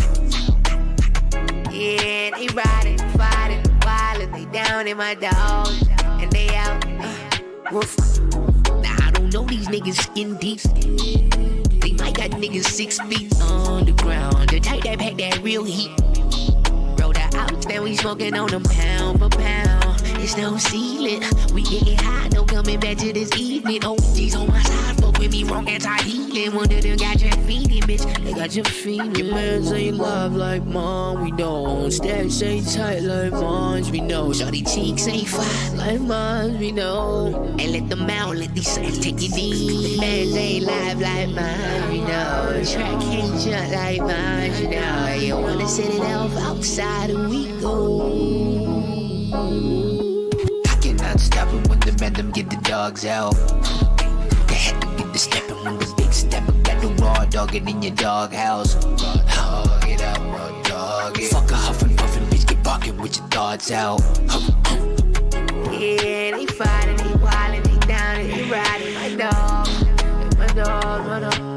Yeah, they riding, fighting, wildin', they down in my dog, and they out. Woof. Now I don't know these niggas skin deep. They might got niggas 6 feet on the ground. The type that pack that real heat. Roll the outs, then we smoking on them pound for pound. It's no ceiling. We getting high, no coming back to this evening. OG's on my side, fuck with me wrong, anti-healing. One of them got your feeding, bitch. They got your feeding. Your man say love like mom, we know. Stats ain't tight like moms, we know. Shawty cheeks ain't fine like moms, we know. And let them out, let these suckers take it deep. Man ain't live like mine, we know. Track can't jump like mine, you know. You wanna set it off outside and we go. Not stopping when the man them get the dogs out. They had to get the steppin' when the big stepper got the raw dogging in your doghouse. Raw dog it out, raw dog it. Fuck a huffin' puffin', bitch, get barking with your thoughts out. Yeah, they fighting, they wildin', they down, and they riding my dog, my dog, my dog.